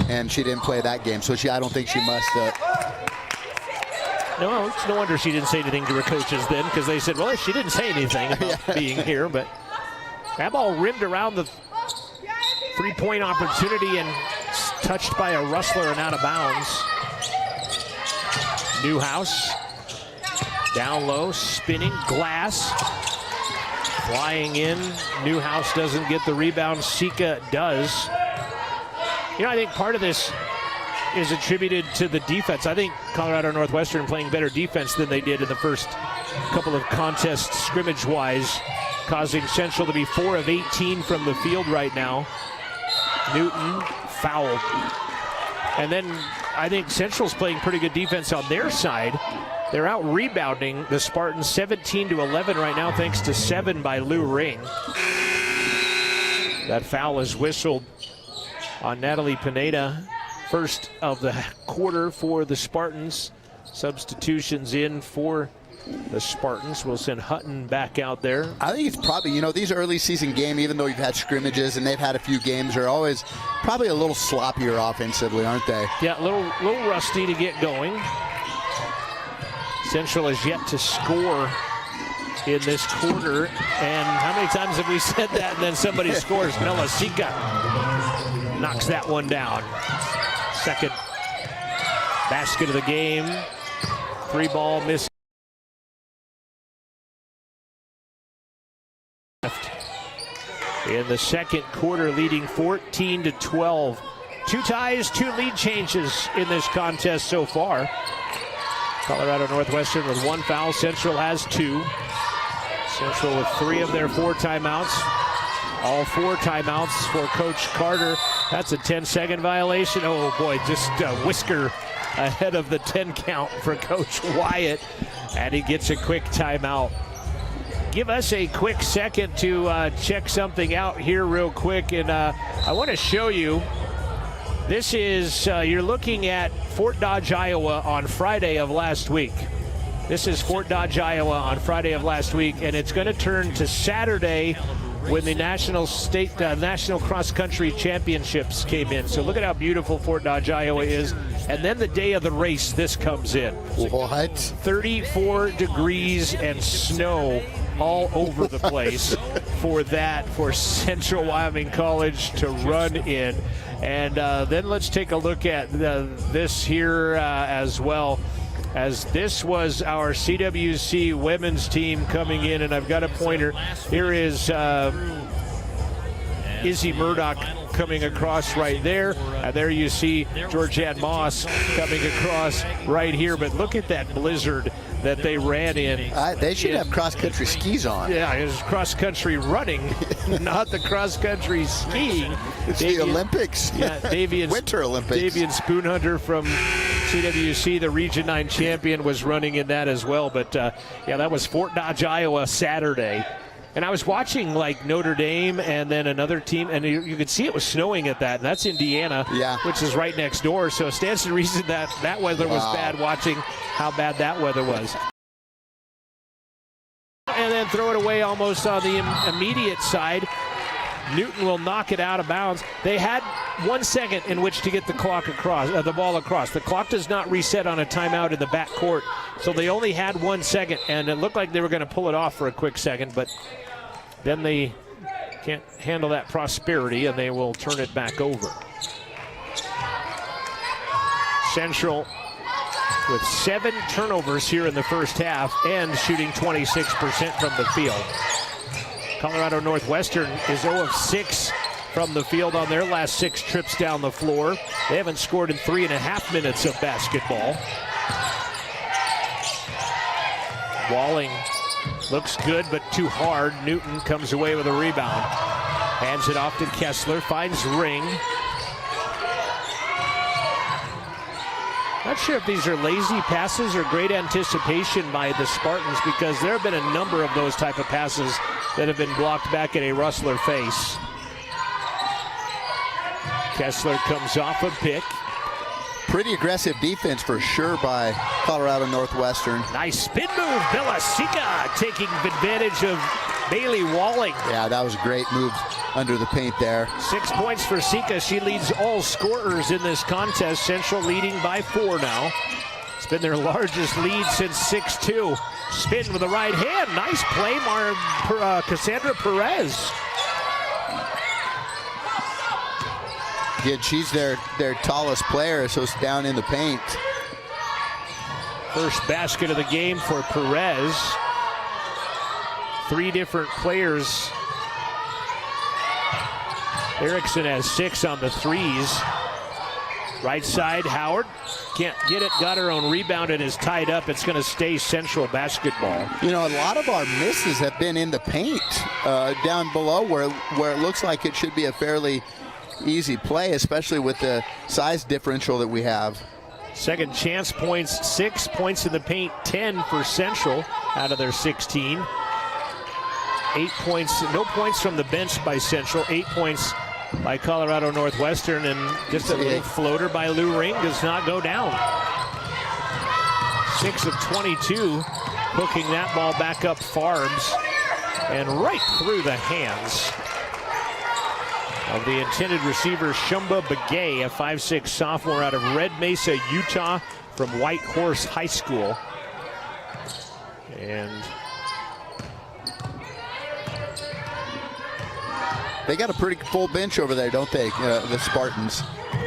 And she didn't play that game, so I don't think she must. No, it's no wonder she didn't say anything to her coaches then, because they said, well, she didn't say anything about being here. But that ball rimmed around the three-point opportunity and touched by a rustler and out of bounds. Newhouse down low, spinning, glass, flying in. Newhouse doesn't get the rebound. Sika does. You know, I think part of this is attributed to the defense. I think Colorado Northwestern playing better defense than they did in the first couple of contests scrimmage-wise, causing Central to be 4 of 18 from the field right now. Newton fouled. And then I think Central's playing pretty good defense on their side. They're out rebounding the Spartans 17-11 right now, thanks to 7 by Lou Ring. That foul is whistled on Natalie Pineda. First of the quarter for the Spartans. Substitutions in for the Spartans. We'll send Hutton back out there. I think it's probably, you know, these early season games, even though you've had scrimmages and they've had a few games, are always probably a little sloppier offensively, aren't they? Yeah, a little rusty to get going. Central has yet to score in this quarter. And how many times have we said that and then somebody scores? Mela Sika knocks that one down. Second basket of the game. 3-ball miss. In the second quarter, leading 14-12. 2 ties, 2 lead changes in this contest so far. Colorado Northwestern with 1 foul. Central has 2. Central with 3 of their 4 timeouts. All 4 timeouts for Coach Carter. That's a 10-second violation. Oh boy, just a whisker ahead of the 10 count for Coach Wyatt. And he gets a quick timeout. Give us a quick second to check something out here real quick. And I want to show you. This is, you're looking at Fort Dodge, Iowa on Friday of last week. This is Fort Dodge, Iowa on Friday of last week. And it's going to turn to Saturday when the National Cross Country Championships came in. So look at how beautiful Fort Dodge, Iowa is. And then the day of the race, this comes in. What? 34 degrees and snow all over the place for Central Wyoming College to run in. And then let's take a look at this here as well, as this was our CWC women's team coming in. And I've got a pointer. Here is Izzy Murdoch coming across right there. And there you see Georgianne Moss coming across right here. But look at that blizzard that they ran in. They should have cross-country skis on. Yeah, it was cross-country running, not the cross-country skiing. It's the Olympics. Yeah, Winter Olympics. Davian Spoonhunter from CWC, the Region 9 champion, was running in that as well. But, yeah, that was Fort Dodge, Iowa, Saturday. And I was watching, like, Notre Dame and then another team, and you could see it was snowing at that. And that's Indiana, which is right next door. So it stands to reason that weather was bad, watching how bad that weather was. And then throw it away almost on the immediate side. Newton will knock it out of bounds. They had 1 second in which to get the clock across, the ball across. The clock does not reset on a timeout in the backcourt, so they only had 1 second, and it looked like they were going to pull it off for a quick second, but then they can't handle that prosperity, and they will turn it back over. Central with 7 turnovers here in the first half and shooting 26% from the field. Colorado Northwestern is 0 of 6 from the field on their last 6 trips down the floor. They haven't scored in 3.5 minutes of basketball. Walling looks good, but too hard. Newton comes away with a rebound. Hands it off to Kessler, finds Ring. Not sure if these are lazy passes or great anticipation by the Spartans, because there have been a number of those type of passes that have been blocked back in a Rustler face. Kessler comes off a pick. Pretty aggressive defense for sure by Colorado Northwestern. Nice spin move. Bella Sika taking advantage of Bailey Walling. Yeah, that was a great move under the paint there. 6 points for Sika. She leads all scorers in this contest. Central leading by 4 now. It's been their largest lead since 6-2. Spin with the right hand. Nice play, Cassandra Perez. Yeah, she's their tallest player, so it's down in the paint. First basket of the game for Perez. 3 different players. Erickson has 6 on the threes. Right side, Howard can't get it, got her own rebound and is tied up. It's going to stay Central basketball. You know, a lot of our misses have been in the paint down below where it looks like it should be a fairly easy play, especially with the size differential that we have. Second chance points, 6 points in the paint, 10 for Central out of their 16. 8 points, no points from the bench by Central, 8 points by Colorado Northwestern, and just a little floater by Lou Ring does not go down. 6 of 22, hooking that ball back up Farbs and right through the hands of the intended receiver, Shumba Begay, a 5'6" sophomore out of Red Mesa, Utah, from White Horse High School. And they got a pretty full bench over there, don't they, the Spartans?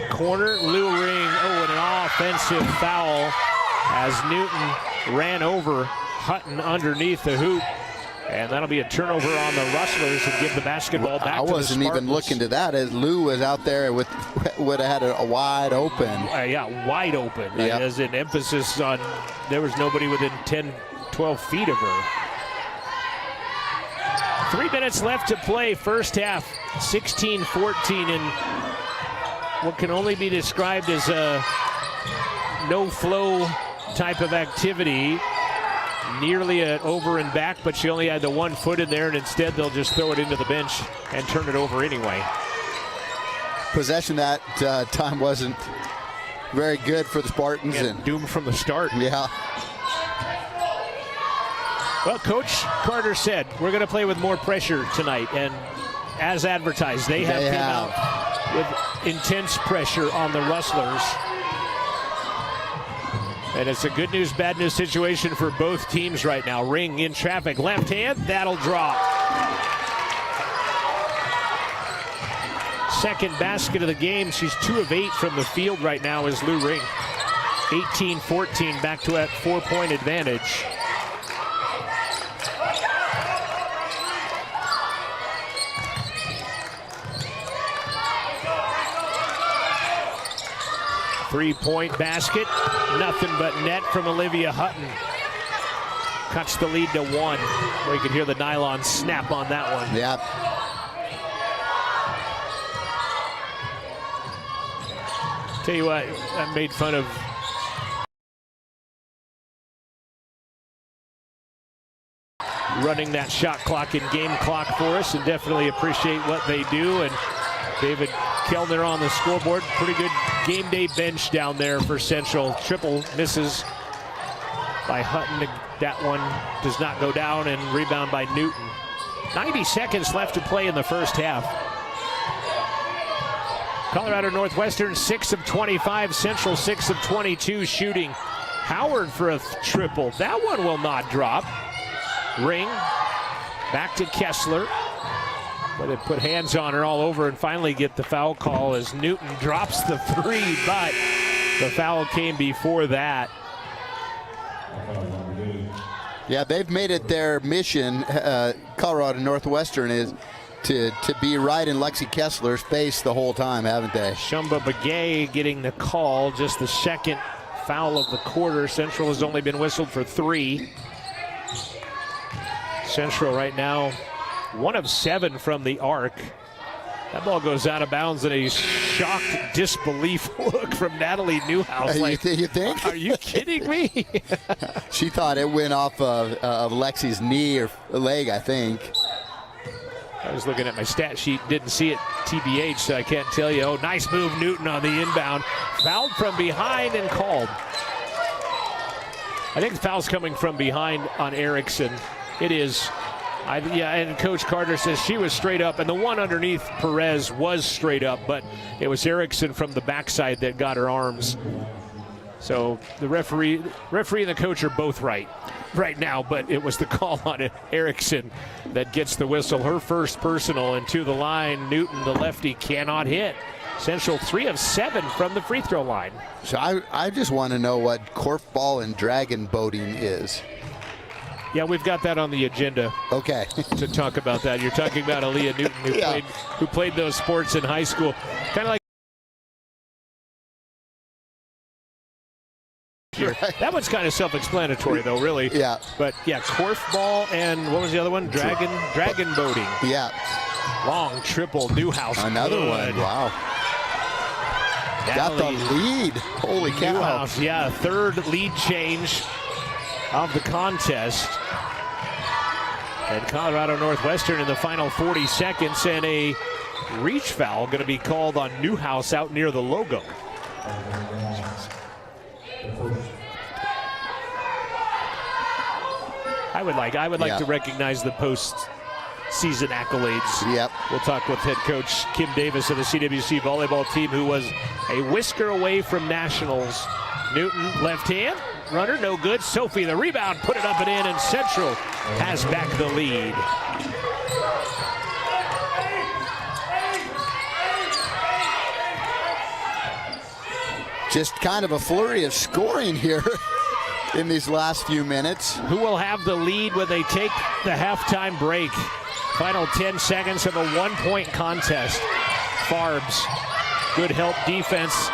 Corner, Lou Ring, and an offensive foul as Newton ran over Hutton underneath the hoop. And that'll be a turnover on the Rustlers and give the basketball back to the Spartans. I wasn't even looking to that, as Lou was out there would have had a wide open. Yeah, wide open. Yep. As an emphasis on there was nobody within 10, 12 feet of her. 3 minutes left to play, first half, 16-14, in what can only be described as a no-flow type of activity. Nearly an over and back, but she only had the 1 foot in there, and instead they'll just throw it into the bench and turn it over anyway. Possession that time wasn't very good for the Spartans. And doomed from the start. Yeah. Well, Coach Carter said we're going to play with more pressure tonight, and as advertised, they have come out with intense pressure on the Rustlers. And it's a good news, bad news situation for both teams right now. Ring in traffic, left hand, that'll drop. Second basket of the game. She's 2 of 8 from the field right now is Lou Ring. 18-14, back to a 4-point advantage. Three-point basket, nothing but net from Olivia Hutton. Cuts the lead to 1. Well, you can hear the nylon snap on that one. Yep. Tell you what, I made fun of running that shot clock and game clock for us, and definitely appreciate what they do. And David Kellner on the scoreboard. Pretty good game day bench down there for Central. Triple misses by Hutton. That one does not go down, and rebound by Newton. 90 seconds left to play in the first half. Colorado Northwestern 6 of 25, Central 6 of 22 shooting. Howard for a triple. That one will not drop. Ring back to Kessler. But it put hands on her all over and finally get the foul call as Newton drops the 3, but the foul came before that. Yeah, they've made it their mission, Colorado Northwestern, is to be right in Lexi Kessler's face the whole time, haven't they? Shumba Begay getting the call, just the second foul of the quarter. Central has only been whistled for 3. Central right now 1 of 7 from the arc. That ball goes out of bounds, and a shocked disbelief look from Natalie Newhouse. Like, you think? Are you kidding me? She thought it went off of Lexi's knee or leg, I think. I was looking at my stat sheet, didn't see it TBH, so I can't tell you. Oh, nice move, Newton on the inbound. Fouled from behind and called. I think the foul's coming from behind on Erickson. It is. And Coach Carter says she was straight up, and the one underneath Perez was straight up, but it was Erickson from the backside that got her arms. So the referee and the coach are both right now, but it was the call on Erickson that gets the whistle. Her first personal, and to the line, Newton, the lefty, cannot hit. Central 3 of 7 from the free throw line. So I just want to know what korfball and dragon boating is. Yeah, we've got that on the agenda. Okay. To talk about that. You're talking about Aaliyah Newton, who played those sports in high school. Kind of like right. That one's kind of self-explanatory, though, really. Yeah. But yeah, korfball and what was the other one? Dragon boating. Yeah. Long triple, Newhouse. Another good. one. Wow. Got the lead. Holy cow. Newhouse, yeah, third lead change of the contest. And Colorado Northwestern in the final 40 seconds, and a reach foul going to be called on Newhouse out near the logo. I would like to recognize the post-season accolades. Yep. We'll talk with head coach Kim Davis of the CWC volleyball team, who was a whisker away from nationals. Newton, left hand, runner, no good. Sophie, the rebound, put it up and in, and Central has back the lead. Just kind of a flurry of scoring here in these last few minutes. Who will have the lead when they take the halftime break? Final 10 seconds of a one-point contest. Farbs, good help defense.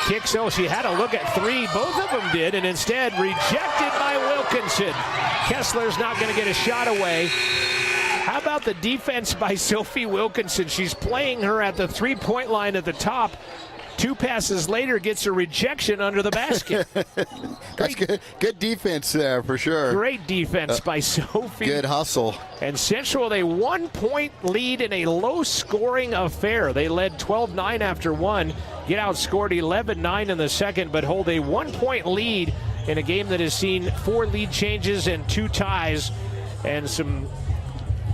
Kicks, she had a look at three. Both of them did, and instead rejected by Wilkinson. Kessler's not going to get a shot away. How about the defense by Sophie Wilkinson? She's playing her at the three-point line at the top. 2 passes later, gets a rejection under the basket. That's good. Good defense there for sure. Great defense by Sophie. Good hustle. And Central with a 1-point lead in a low-scoring affair. They led 12-9 after one, get outscored 11-9 in the second, but hold a 1-point lead in a game that has seen 4 lead changes and 2 ties and some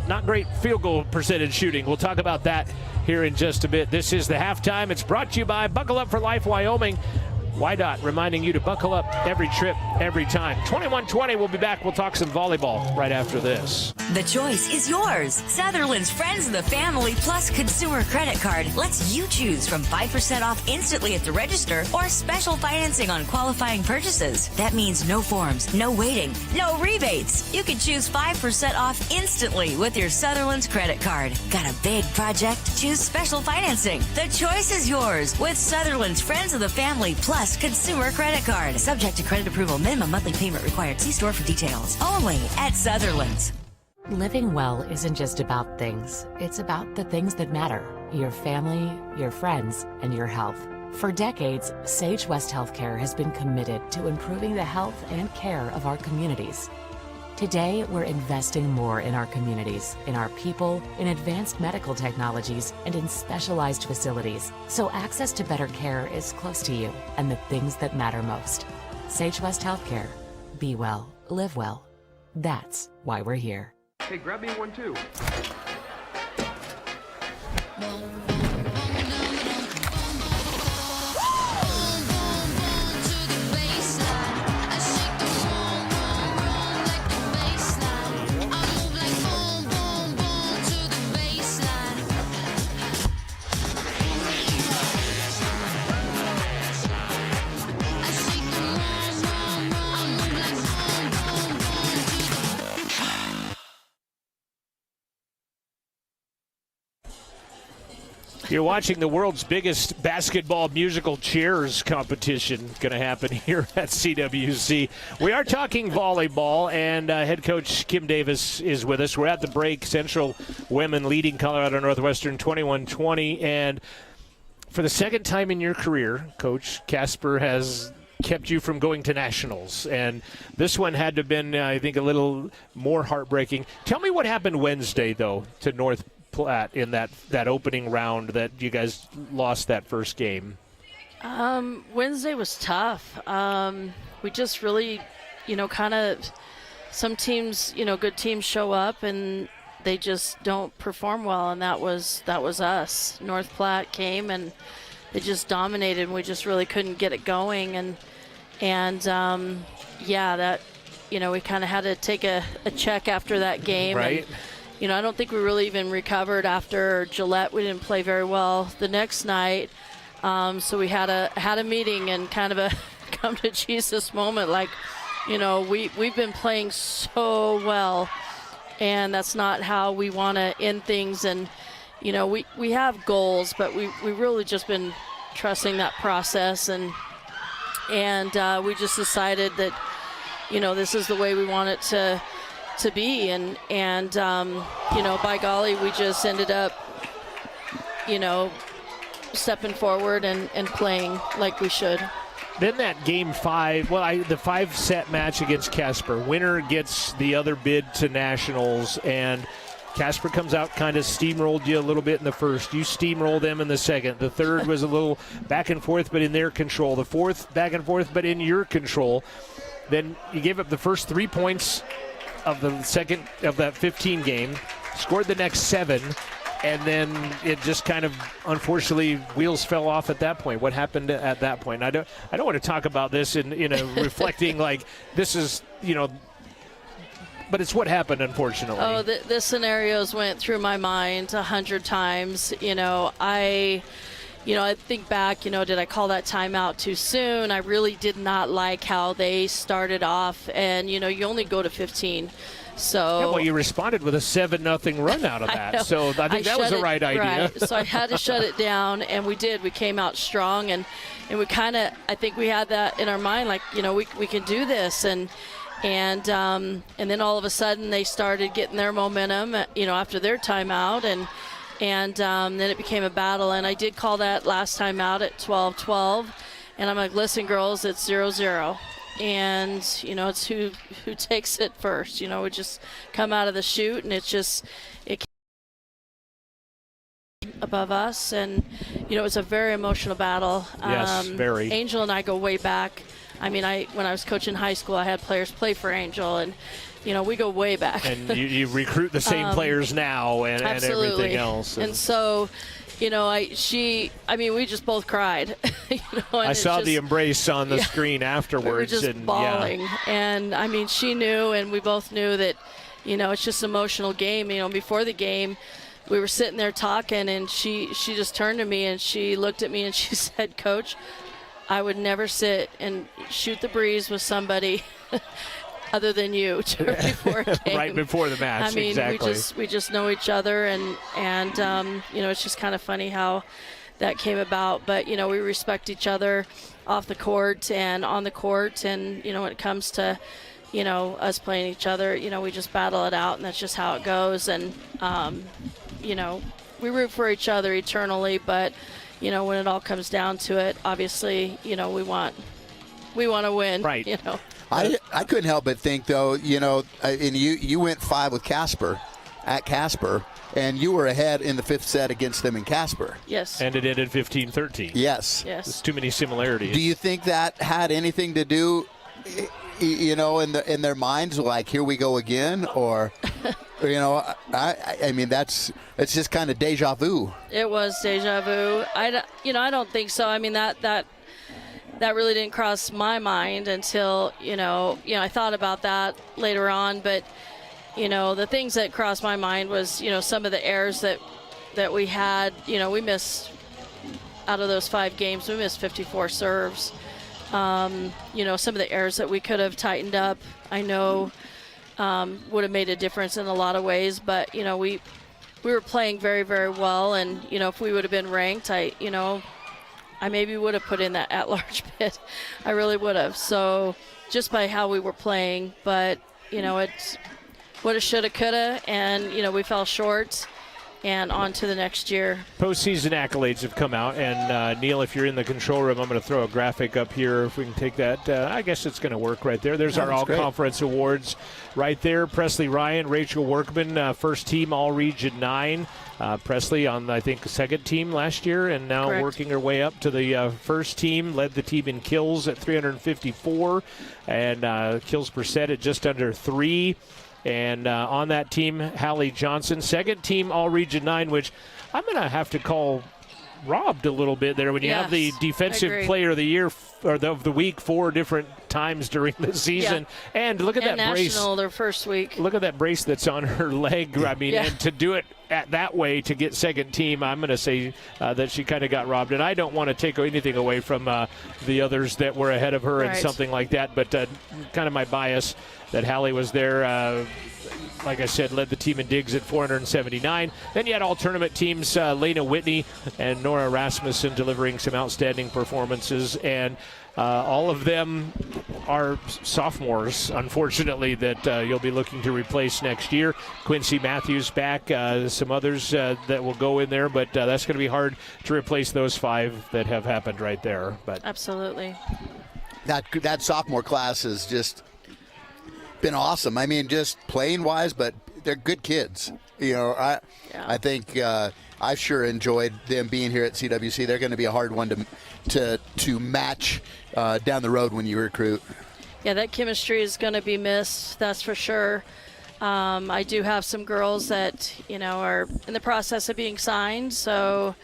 not great field goal percentage shooting. We'll talk about that here in just a bit. This is the halftime. It's brought to you by Buckle Up for Life Wyoming. YDOT reminding you to buckle up every trip, every time. 21-20, we'll be back. We'll talk some volleyball right after this. The choice is yours. Sutherland's Friends of the Family Plus Consumer Credit Card lets you choose from 5% off instantly at the register or special financing on qualifying purchases. That means no forms, no waiting, no rebates. You can choose 5% off instantly with your Sutherland's credit card. Got a big project? Choose special financing. The choice is yours with Sutherland's Friends of the Family Plus Consumer Credit Card. Subject to credit approval. Minimum monthly payment required. See store for details. Only at Sutherland's. Living well isn't just about things. It's about the things that matter. Your family, your friends, and your health. For decades, Sage West Healthcare has been committed to improving the health and care of our communities. Today, we're investing more in our communities, in our people, in advanced medical technologies, and in specialized facilities, so access to better care is close to you and the things that matter most. Sage West Healthcare. Be well, live well. That's why we're here. Hey, grab me one too. You're watching the world's biggest basketball musical chairs competition going to happen here at CWC. We are talking volleyball, and head coach Kim Davis is with us. We're at the break. Central women leading Colorado Northwestern 21-20. And for the second time in your career, Coach, Casper has kept you from going to nationals. And this one had to have been, I think, a little more heartbreaking. Tell me what happened Wednesday, though, to North Platte in that opening round that you guys lost that first game. Wednesday was tough. We just really, kind of some teams, good teams show up and they just don't perform well, and that was us. North Platte came and they just dominated, and we just really couldn't get it going. And And yeah, that, you know, we kind of had to take a check after that game. Right. And, you know, I don't think we really even recovered after Gillette. We didn't play very well the next night. So we had a meeting and kind of a come to Jesus moment. Like, you know, we've been playing so well, and that's not how we want to end things. And, you know, we have goals, but we really just been trusting that process. And we just decided that, you know, this is the way we want it to be. And you know, by golly, we just ended up, you know, stepping forward and playing like we should. Then that game 5, the 5-set match against Casper. Winner gets the other bid to nationals, and Casper comes out, kind of steamrolled you a little bit in the first. You steamrolled them in the second. The third was a little back and forth, but in their control. The fourth, back and forth, but in your control. Then you gave up the first 3 points of the second of that 15 game, scored the next 7, and then it just kind of, unfortunately, wheels fell off at that point. What happened at that point? I don't want to talk about this in a reflecting like this is, you know, but it's what happened, unfortunately. Oh, the scenarios went through my mind 100 times. You know, I think back, you know, did I call that timeout too soon? I really did not like how they started off, and, you know, you only go to 15. So yeah, well, you responded with a 7-0 run out of that. So I think that was the right idea. Right. So I had to shut it down, and we did. We came out strong, and we kind of, I think we had that in our mind, like, you know, we can do this. And then all of a sudden they started getting their momentum, you know, after their timeout, and then it became a battle. And I did call that last time out at 12-12, and I'm like, listen, girls, it's 0-0. And, you know, it's who takes it first. You know, we just come out of the chute, and it came above us. And, you know, it was a very emotional battle. Yes, very. Angel and I go way back. I mean, when I was coaching high school, I had players play for Angel, and, you know, we go way back. And you recruit the same players now and everything else. And so, you know, we just both cried. You know, I saw the embrace on the screen afterwards. We were just bawling. Yeah. And, I mean, she knew, and we both knew that, you know, it's just an emotional game. You know, before the game, we were sitting there talking, and she just turned to me, and she looked at me, and she said, Coach, I would never sit and shoot the breeze with somebody other than you before a game. Right before the match, I mean, exactly. we just know each other, and you know, it's just kind of funny how that came about. But, you know, we respect each other off the court and on the court, and, you know, when it comes to, you know, us playing each other, you know, we just battle it out, and that's just how it goes. And, you know, we root for each other eternally, but, you know, when it all comes down to it, obviously, you know, we want to win. Right. You know. I couldn't help but think, though, you know, and you went 5 with Casper, at Casper, and you were ahead in the 5th set against them in Casper. Yes. And it ended 15-13. Yes. There's too many similarities. Do you think that had anything to do, you know, in their minds, like, here we go again, or, you know, I mean, it's just kind of deja vu. It was deja vu. I don't think so. I mean, that really didn't cross my mind until, you know, I thought about that later on. But, you know, the things that crossed my mind was, you know, some of the errors that we had. You know, we missed, out of those 5 games, we missed 54 serves. You know, some of the errors that we could have tightened up, I know, would have made a difference in a lot of ways. But, you know, we were playing very, very well. And, you know, if we would have been ranked, I maybe would have put in that at-large bid. I really would have. So just by how we were playing. But, you know, it's woulda, shoulda, coulda. And, you know, we fell short. And on to the next year. Postseason accolades have come out. And, Neil, if you're in the control room, I'm going to throw a graphic up here. If we can take that. I guess it's going to work right there. There's our all-conference awards right there. Presley Ryan, Rachel Workman, first team All-Region 9. Presley on, I think, the second team last year, and now working her way up to the first team. Led the team in kills at 354, and kills per set at just under 3. And on that team, Hallie Johnson, second team All-Region 9, which I'm going to have to call robbed a little bit there when you have the defensive player of the year or of the week 4 different times during the season. Yeah. And look at that brace. Their first week. Look at that brace that's on her leg. I mean, and to do it that way to get second team, I'm going to say that she kind of got robbed. And I don't want to take anything away from the others that were ahead of her and something like that. But kind of my bias that Hallie was there. Like I said, led the team in digs at 479. Then you had all tournament teams, Lena Whitney and Nora Rasmussen delivering some outstanding performances. And all of them are sophomores, unfortunately, that you'll be looking to replace next year. Quincy Matthews back, some others that will go in there, but that's going to be hard to replace those 5 that have happened right there. But absolutely. That sophomore class has just been awesome. I mean, just playing wise, but they're good kids. You know, I think I've sure enjoyed them being here at CWC. They're going to be a hard one to match down the road when you recruit. Yeah, that chemistry is going to be missed. That's for sure. I do have some girls that are in the process of being signed. So,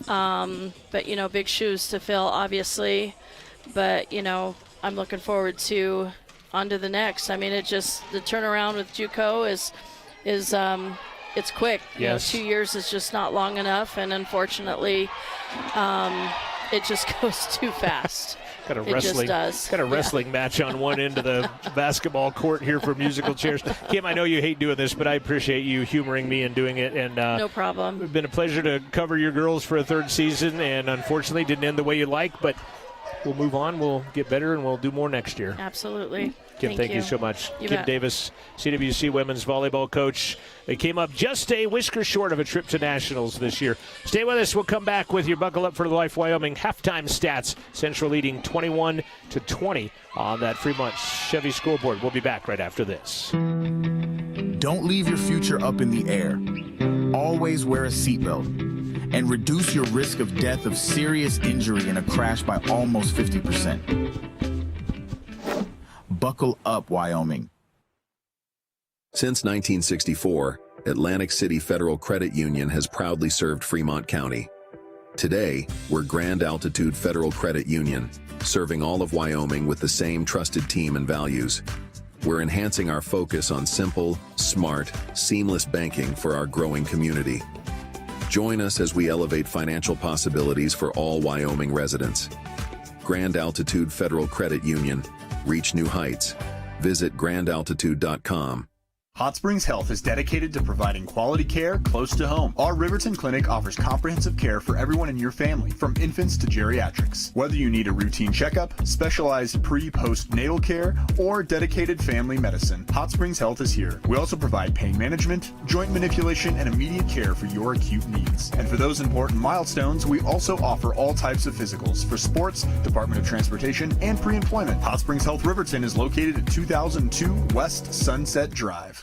but big shoes to fill, obviously. But I'm looking forward to on to the next. I mean, the turnaround with JUCO is it's quick. Yes. 2 years is just not long enough, and unfortunately, it just goes too fast. Got a wrestling match on one end of the basketball court here for musical chairs. Kim, I know you hate doing this, but I appreciate you humoring me and doing it. And no problem. It's been a pleasure to cover your girls for a 3rd season, and unfortunately didn't end the way you like, but we'll move on. We'll get better, and we'll do more next year. Absolutely. Kim, thank you so much. You Kim bet. Davis, CWC women's volleyball coach. They came up just a whisker short of a trip to nationals this year. Stay with us. We'll come back with your Buckle Up for Life Wyoming halftime stats. Central leading 21-20 on that Fremont Chevy scoreboard. We'll be back right after this. Don't leave your future up in the air. Always wear a seatbelt and reduce your risk of death of serious injury in a crash by almost 50%. Buckle up, Wyoming. Since 1964, Atlantic City Federal Credit Union has proudly served Fremont County. Today, we're Grand Altitude Federal Credit Union, serving all of Wyoming with the same trusted team and values. We're enhancing our focus on simple, smart, seamless banking for our growing community. Join us as we elevate financial possibilities for all Wyoming residents. Grand Altitude Federal Credit Union. Reach new heights. Visit grandaltitude.com. Hot Springs Health is dedicated to providing quality care close to home. Our Riverton Clinic offers comprehensive care for everyone in your family, from infants to geriatrics. Whether you need a routine checkup, specialized pre-post-natal care, or dedicated family medicine, Hot Springs Health is here. We also provide pain management, joint manipulation, and immediate care for your acute needs. And for those important milestones, we also offer all types of physicals for sports, Department of Transportation, and pre-employment. Hot Springs Health Riverton is located at 2002 West Sunset Drive.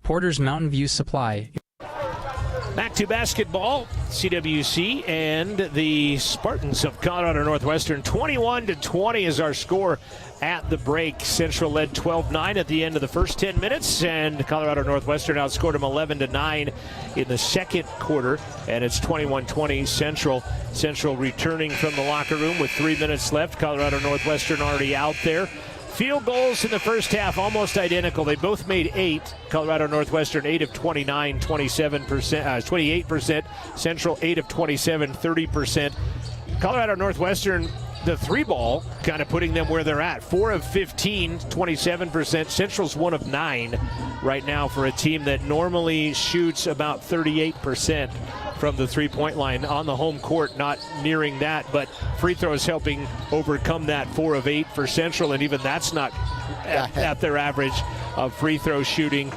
Porter's Mountain View Supply. Back to basketball, CWC and the Spartans of Colorado Northwestern. 21-20 is our score at the break. Central led 12-9 at the end of the first 10 minutes, and Colorado Northwestern outscored them 11-9 in the second quarter, and it's 21-20 Central. Central returning from the locker room with 3 minutes left. Colorado Northwestern already out there. Field goals in the first half almost identical. They both made 8. Colorado Northwestern 8 of 29, 28%. Central 8 of 27, 30%. Colorado Northwestern, the 3-ball, kind of putting them where they're at. 4 of 15, 27%. Central's 1 of 9 right now for a team that normally shoots about 38% from the three-point line. On the home court, not nearing that, but free throws helping overcome that. 4 of 8 for Central, and even that's not at their average of free throw shooting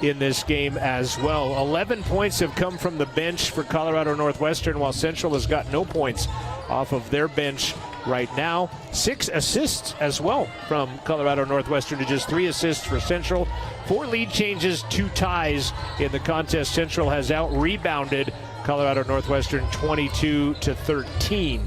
in this game as well. 11 points have come from the bench for Colorado Northwestern, while Central has got no points off of their bench right now. 6 assists as well from Colorado Northwestern to just 3 assists for Central. 4 lead changes, 2 ties in the contest. Central has out-rebounded Colorado Northwestern 22-13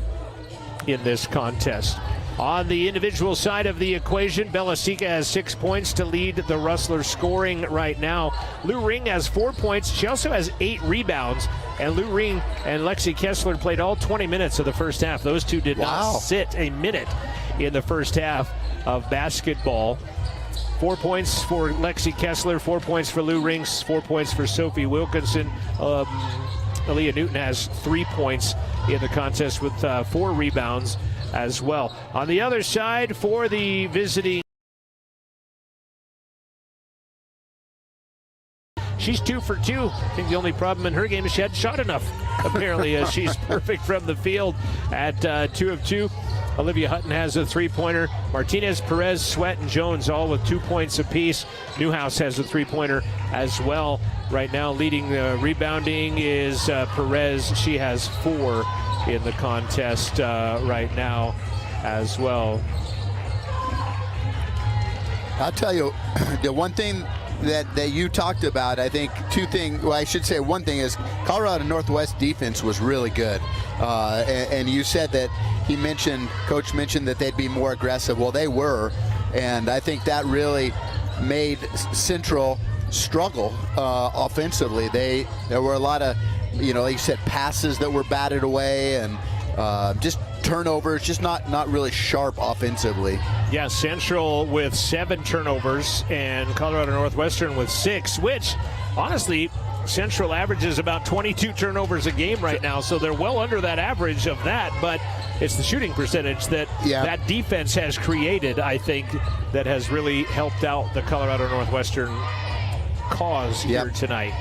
in this contest. On the individual side of the equation, Bella Sika has 6 points to lead the Rustler scoring right now. Lou Ring has 4 points. She also has 8 rebounds. And Lou Ring and Lexi Kessler played all 20 minutes of the first half. Those two did not sit a minute in the first half of basketball. 4 points for Lexi Kessler, 4 points for Lou Rings, 4 points for Sophie Wilkinson. Aaliyah Newton has 3 points in the contest with 4 rebounds as well. On the other side, for the visiting, she's 2 for 2. I think the only problem in her game is she hadn't shot enough. Apparently, she's perfect from the field at 2 of 2. Olivia Hutton has a 3-pointer. Martinez, Perez, Sweat, and Jones all with 2 points apiece. Newhouse has a 3-pointer as well. Right now, leading the rebounding is Perez. She has 4 in the contest right now as well. I'll tell you, the one thing that you talked about, I think I should say one thing is Colorado Northwest defense was really good. And you said that Coach mentioned that they'd be more aggressive. Well, they were, and I think that really made Central struggle offensively. There were a lot of, like you said, passes that were batted away, and just turnovers, just not really sharp offensively. Yeah, Central with 7 turnovers and Colorado Northwestern with 6, which honestly, Central averages about 22 turnovers a game right now, so they're well under that average of that, but it's the shooting percentage that that defense has created, I think, that has really helped out the Colorado Northwestern cause here tonight.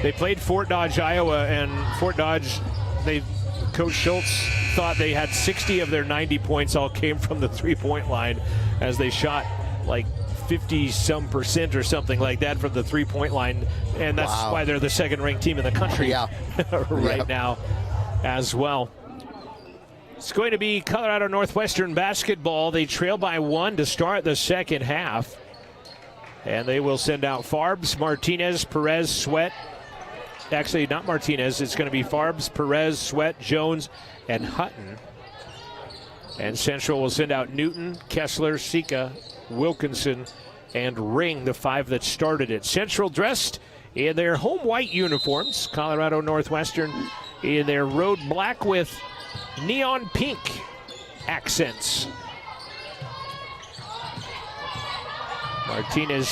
They played Fort Dodge, Iowa, and Fort Dodge, Coach Schultz thought they had 60 of their 90 points all came from the three-point line, as they shot like 50-some% or something like that from the three-point line, and that's why they're the second-ranked team in the country right now as well. It's going to be Colorado Northwestern basketball. They trail by 1 to start the second half, and they will send out Farbs, Martinez, Perez, Sweat. Actually, not Martinez. It's going to be Farbs, Perez, Sweat, Jones, and Hutton. And Central will send out Newton, Kessler, Sika, Wilkinson, and Ring, the 5 that started it. Central dressed in their home white uniforms. Colorado Northwestern in their road black with neon pink accents. Martinez,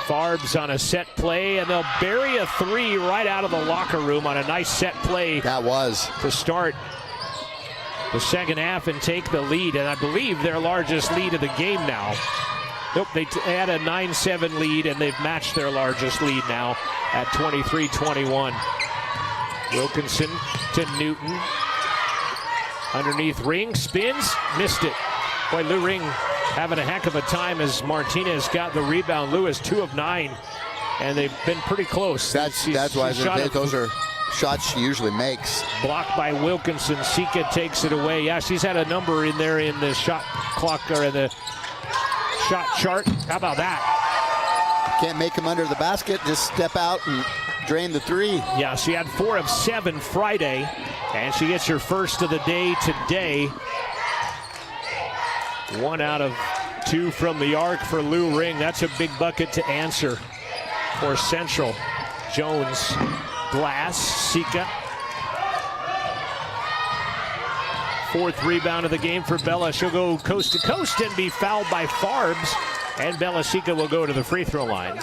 Farbs on a set play, and they'll bury a 3 right out of the locker room on a nice set play. That was to start the second half and take the lead, and I believe their largest lead of the game now. Nope, they had a 9-7 lead, and they've matched their largest lead now at 23-21. Wilkinson to Newton. Underneath Ring, spins, missed it. Boy, Lou Ring having a heck of a time as Martinez got the rebound. Lou is 2 of 9, and they've been pretty close. That's why those are shots she usually makes. Blocked by Wilkinson. Sika takes it away. Yeah, she's had a number in there in the shot clock or in the shot chart. How about that? Can't make them under the basket. Just step out and drain the 3. Yeah, she had 4 of 7 Friday, and she gets her first of the day today. 1 out of 2 from the arc for Lou Ring. That's a big bucket to answer for Central. Jones, Glass, Sika. 4th rebound of the game for Bella. She'll go coast to coast and be fouled by Farbs, and Bella Sika will go to the free throw line.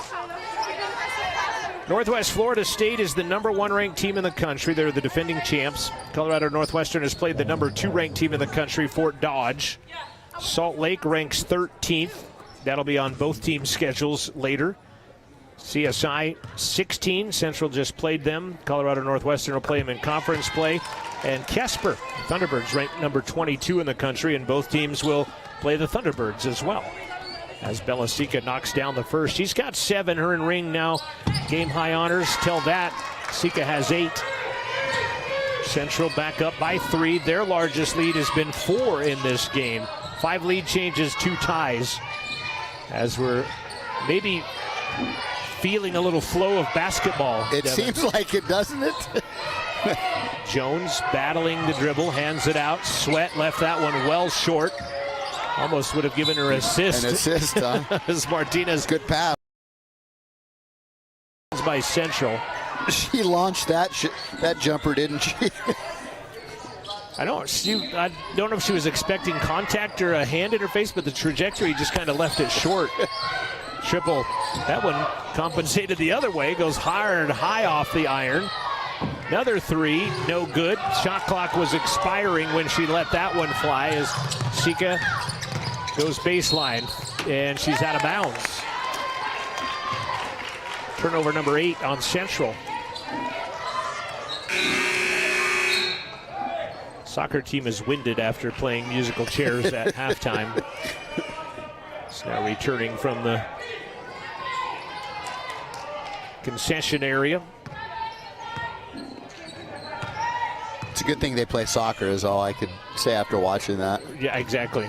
Northwest Florida State is the #1 ranked team in the country. They're the defending champs. Colorado Northwestern has played the #2 ranked team in the country, Fort Dodge. Salt Lake ranks 13th. That'll be on both teams' schedules later. CSI 16. Central just played them. Colorado Northwestern will play them in conference play. And Kesper, Thunderbirds, ranked number 22 in the country, and both teams will play the Thunderbirds as well. As Bella Sika knocks down the first. She's got 7. Her and Ring now game high honors. Till that, Sika has 8. Central back up by 3. Their largest lead has been 4 in this game. 5 lead changes, 2 ties. As we're maybe feeling a little flow of basketball. It Devin. seems like it, doesn't it? Jones battling the dribble, hands it out. Sweat left that one well short. Almost would have given her assist. An assist, huh? As Martinez. Good pass. By Central. She launched that jumper, didn't she? I don't know if she was expecting contact or a hand in her face, but the trajectory just kind of left it short. Triple. That one compensated the other way. Goes high off the iron. Another three, no good. Shot clock was expiring when she let that one fly as Sika goes baseline, and she's out of bounds. Turnover number 8 on Central. Soccer team is winded after playing musical chairs at halftime. It's now returning from the concession area. It's a good thing they play soccer is all I could say after watching that. Yeah, exactly.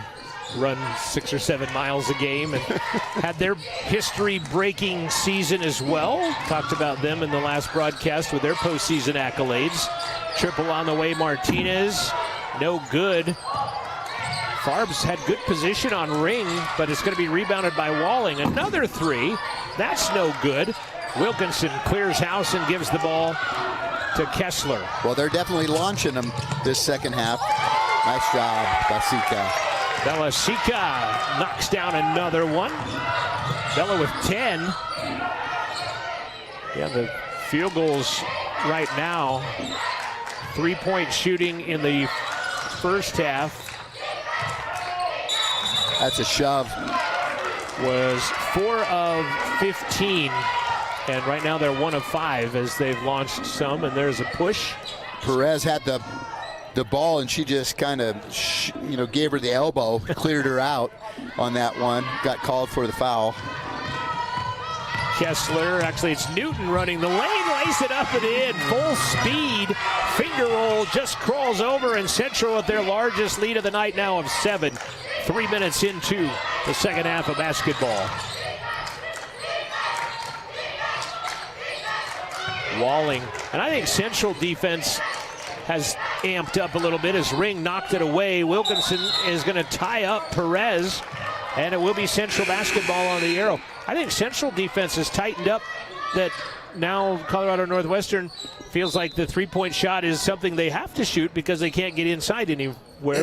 Run 6 or 7 miles a game and had their history-breaking season as well. Talked about them in the last broadcast with their postseason accolades. Triple on the way, Martinez. No good. Farbs had good position on Ring, but it's going to be rebounded by Walling. Another three. That's no good. Wilkinson clears house and gives the ball to Kessler. Well, they're definitely launching them this second half. Nice job, Basika. Bella Sika knocks down another one. Bella with 10. Yeah, the field goals right now. 3-point shooting in the first half. That's a shove. Was 4 of 15. And right now they're 1 of 5 as they've launched some, and there's a push. Perez had the ball, and she just kind of, gave her the elbow, cleared her out on that one. Got called for the foul. Kessler, actually it's Newton running the lane, lays it up and in, full speed, finger roll, just crawls over, and Central with their largest lead of the night now of 7. 3 minutes into the second half of basketball. Walling, and I think Central defense has amped up a little bit as Ring knocked it away. Wilkinson is going to tie up Perez, and it will be Central basketball on the arrow. I think Central defense has tightened up that now Colorado Northwestern feels like the three-point shot is something they have to shoot because they can't get inside anywhere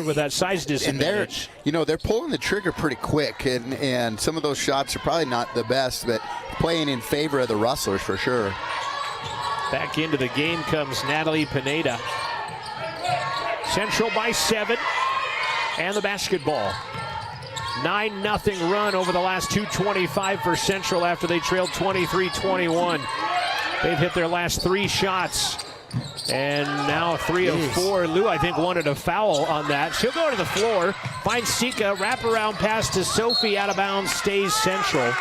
with that size disadvantage. And they're pulling the trigger pretty quick, and some of those shots are probably not the best, but playing in favor of the Rustlers for sure. Back into the game comes Natalie Pineda. Central by 7, and the basketball. 9-0 run over the last 2:25 for Central after they trailed 23-21. They've hit their last 3 shots, and now 3 of 4. Lou, I think, wanted a foul on that. She'll go to the floor, finds Sika, wraparound pass to Sophie, out of bounds, stays Central.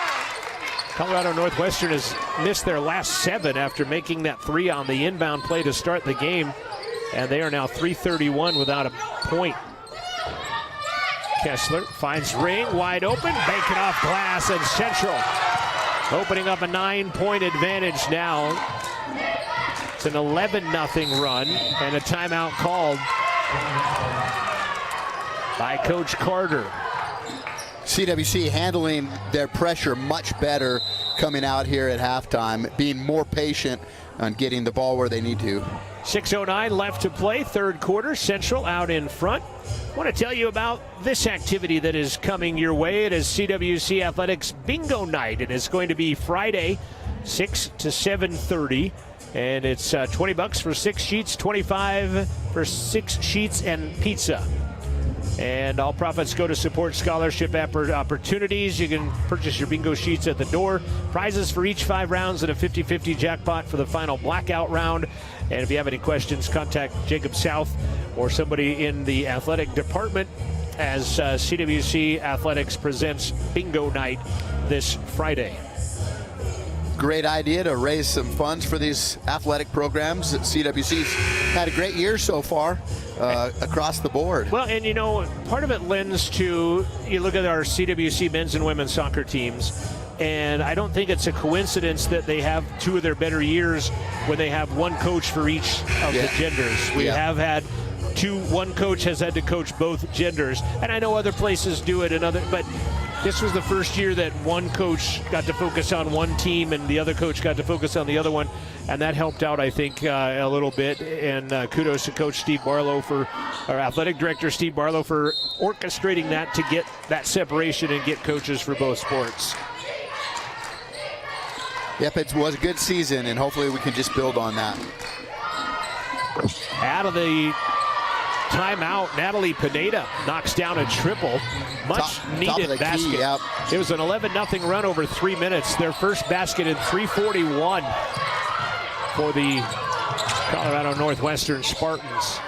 Colorado Northwestern has missed their last 7 after making that 3 on the inbound play to start the game, and they are now 3:31 without a point. Kessler finds Ring wide open, banking off glass, and Central opening up a 9-point advantage now. It's an 11-0 run, and a timeout called by Coach Carter. CWC handling their pressure much better coming out here at halftime, being more patient on getting the ball where they need to. 6:09 left to play, third quarter. Central out in front. I want to tell you about this activity that is coming your way. It is CWC Athletics Bingo Night, and it's going to be Friday, 6 to 7:30. And it's $20 for 6 sheets, $25 for 6 sheets and pizza. And all profits go to support scholarship opportunities. You can purchase your bingo sheets at the door. Prizes for each 5 rounds and a 50-50 jackpot for the final blackout round. And if you have any questions, contact Jacob South or somebody in the athletic department as CWC Athletics presents Bingo Night this Friday. Great idea to raise some funds for these athletic programs. CWC's had a great year so far across the board. Well, and part of it lends to, you look at our CWC men's and women's soccer teams. And I don't think it's a coincidence that they have two of their better years when they have one coach for each of the genders. We have had one coach has had to coach both genders. And I know other places do it, but this was the first year that one coach got to focus on one team and the other coach got to focus on the other one. And that helped out, I think, a little bit. And kudos to Coach Steve Barlow our athletic director, Steve Barlow, for orchestrating that to get that separation and get coaches for both sports. Yep, it was a good season, and hopefully we can just build on that. Out of the timeout, Natalie Pineda knocks down a triple. Much needed basket. It was an 11-0 run over 3 minutes. Their first basket in 3:41 for the Colorado Northwestern Spartans.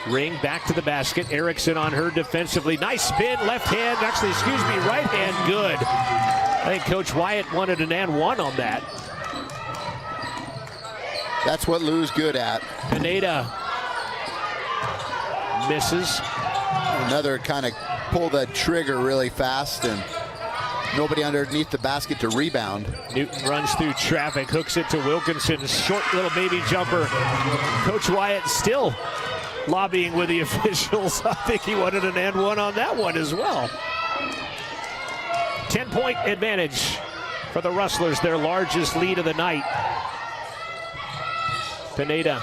Ring back to the basket. Erickson on her defensively. Nice spin, left hand, right hand, good. I think Coach Wyatt wanted an and one on that. That's what Lou's good at. Pineda misses. Another kind of pull the trigger really fast, and nobody underneath the basket to rebound. Newton runs through traffic, hooks it to Wilkinson. Short little baby jumper. Coach Wyatt still lobbying with the officials. I think he wanted an and one on that one as well. 10-point advantage for the Rustlers, their largest lead of the night. Pineda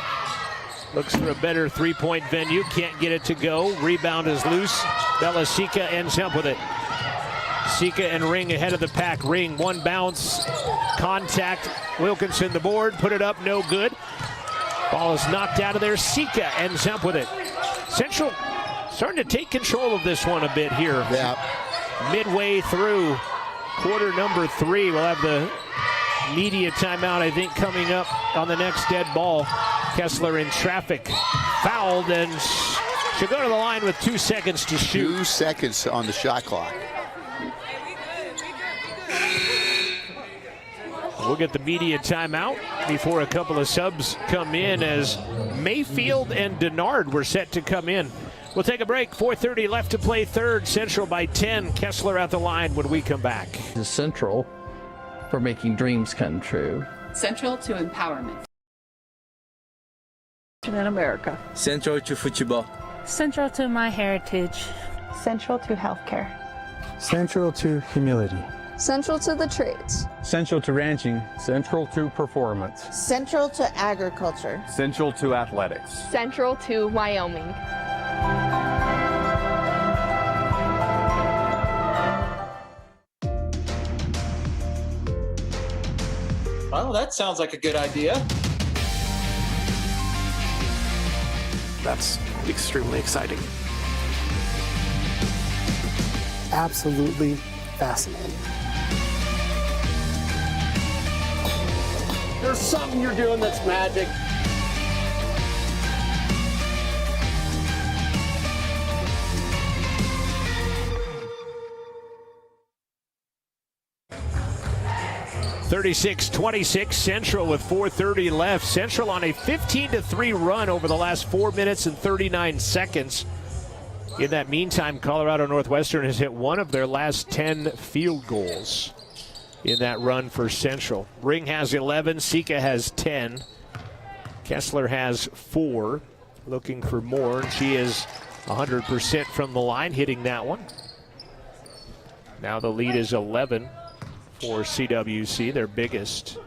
looks for a better three-point venue, can't get it to go. Rebound is loose. Bella Sika ends up with it. Sika and Ring ahead of the pack. Ring, one bounce, contact. Wilkinson the board, put it up, no good. Ball is knocked out of there. Sika ends up with it. Central starting to take control of this one a bit here. Yeah. Midway through quarter number 3, we'll have the media timeout, I think, coming up on the next dead ball. Kessler in traffic, fouled, and should go to the line with 2 seconds to shoot. 2 seconds on the shot clock. We'll get the media timeout before a couple of subs come in, as Mayfield and Denard were set to come in. We'll take a break. 4:30 left to play third. Central by 10. Kessler at the line when we come back. Central for making dreams come true. Central to empowerment. In America. Central to football. Central to my heritage. Central to healthcare. Central to humility. Central to the trades. Central to ranching. Central to performance. Central to agriculture. Central to athletics. Central to Wyoming. Well, that sounds like a good idea. That's extremely exciting. Absolutely fascinating. There's something you're doing that's magic. (36-26) Central with 4:30 left. Central on a 15-3 run over the last 4 minutes and 39 seconds. In that meantime, Colorado Northwestern has hit one of their last 10 field goals in that run for Central. Ring has 11, Sika has 10. Kessler has 4, looking for more, and she is 100% from the line, hitting that one. Now the lead is 11 for CWC, their biggest.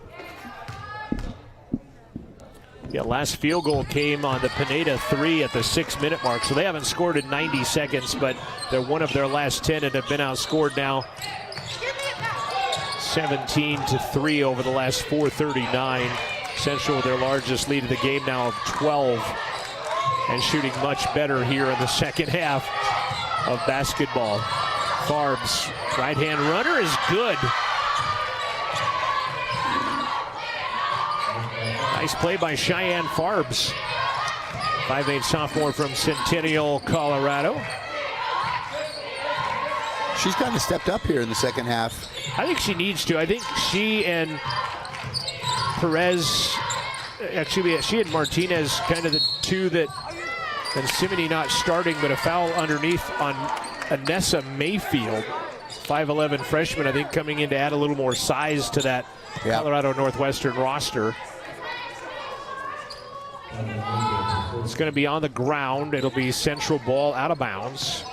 Yeah, last field goal came on the Pineda 3 at the 6-minute mark, so they haven't scored in 90 seconds, but they're one of their last 10 and have been outscored now 17-3 over the last 4:39. Central with their largest lead of the game now of 12, and shooting much better here in the second half of basketball. Farb's right-hand runner is good. Nice play by Cheyenne Farbs, 5'8" sophomore from Centennial, Colorado. She's kind of stepped up here in the second half. I think she needs to. I think she and Perez, actually she and Martinez, kind of the two that, and Simony not starting, but a foul underneath on Anessa Mayfield. 5'11" freshman, I think, coming in to add a little more size to that Colorado Northwestern roster. It's going to be on the ground. It'll be Central ball out of bounds.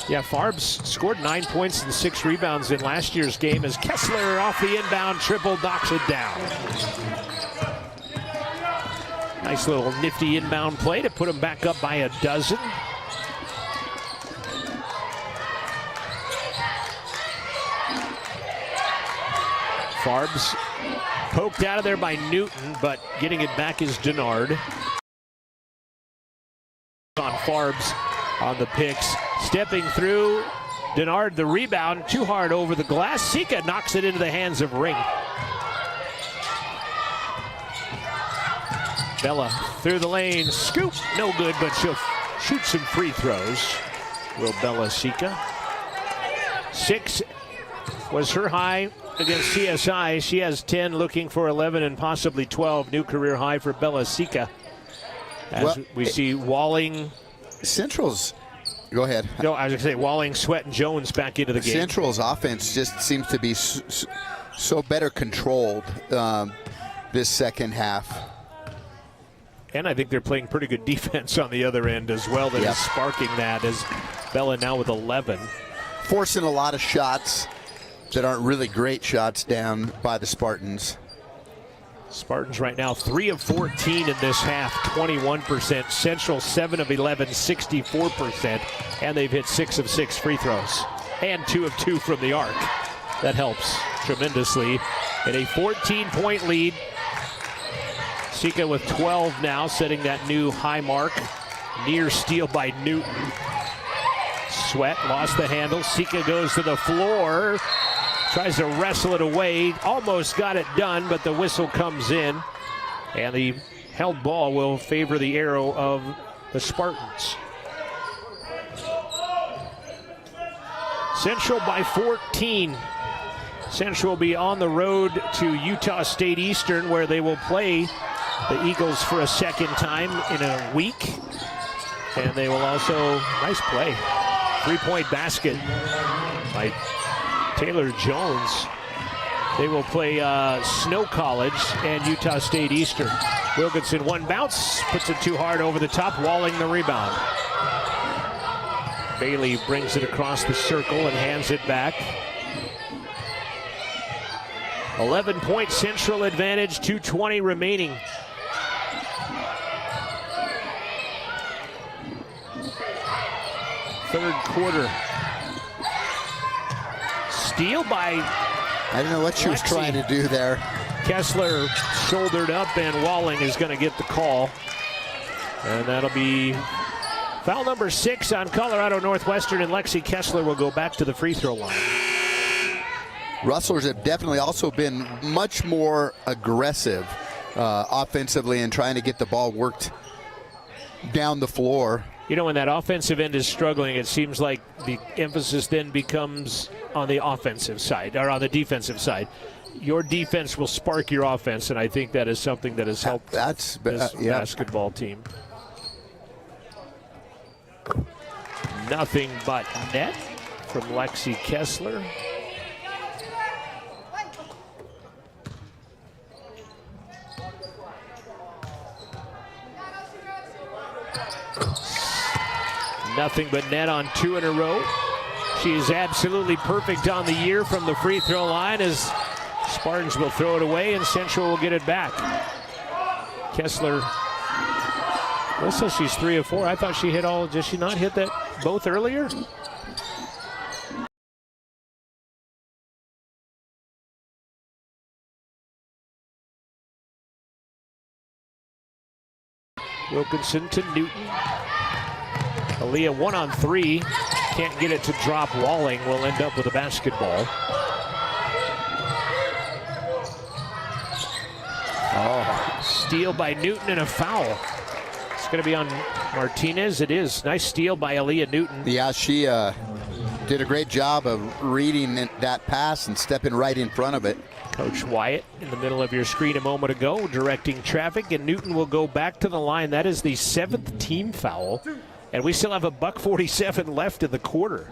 Yeah, Farbs scored 9 points and 6 rebounds in last year's game as Kessler off the inbound triple knocks it down. Nice little nifty inbound play to put him back up by a dozen. Farbs poked out of there by Newton, but getting it back is Denard. On Farbs on the picks. Stepping through, Denard the rebound, too hard over the glass. Sika knocks it into the hands of Ring. Bella through the lane, scoop, no good, but she'll shoot some free throws. Will Bella Sika. 6 was her high against CSI. She has 10, looking for 11 and possibly 12. New career high for Bella Sika. As we see Walling. Central's, go ahead. No, I was going to say Walling, Sweat, and Jones back into the game. Central's offense just seems to be so better controlled this second half. And I think they're playing pretty good defense on the other end as well. That is sparking that as Bella now with 11. Forcing a lot of shots that aren't really great shots down by the Spartans. Spartans right now 3 of 14 in this half, 21%. Central 7 of 11, 64%. And they've hit 6 of 6 free throws. And 2 of 2 from the arc. That helps tremendously. In a 14-point lead. Sika with 12 now, setting that new high mark. Near steal by Newton. Sweat lost the handle. Sika goes to the floor. Tries to wrestle it away. Almost got it done, but the whistle comes in. And the held ball will favor the arrow of the Spartans. Central by 14. Central will be on the road to Utah State Eastern, where they will play the Eagles for a second time in a week. And they will also, nice play, 3-point basket by Taylor Jones. They will play Snow College and Utah State Eastern. Wilkinson one bounce, puts it too hard over the top, Walling the rebound. Bailey brings it across the circle and hands it back. 11-point Central advantage, 2:20 remaining. Third quarter. Steal by I don't know what she was trying to do there. Kessler shouldered up, and Walling is going to get the call. And that'll be foul number 6 on Colorado Northwestern, and Lexi Kessler will go back to the free throw line. Rustlers have definitely also been much more aggressive offensively and trying to get the ball worked down the floor. You know, when that offensive end is struggling, it seems like the emphasis then becomes on the offensive side, or on the defensive side. Your defense will spark your offense, and I think that is something that has helped this basketball team. Nothing but net from Lexi Kessler. Nothing but net on 2 in a row. She is absolutely perfect on the year from the free throw line as Spartans will throw it away and Central will get it back. Kessler, this says she's 3 of 4. I thought she hit all, did she not hit that both earlier? Wilkinson to Newton. Aaliyah 1 on 3. Can't get it to drop. Walling will end up with a basketball. Oh, steal by Newton and a foul. It's going to be on Martinez. It is. Nice steal by Aaliyah Newton. Yeah, she did a great job of reading that pass and stepping right in front of it. Coach Wyatt in the middle of your screen a moment ago, directing traffic, and Newton will go back to the line. That is the 7th team foul. And we still have a $1:47 left in the quarter.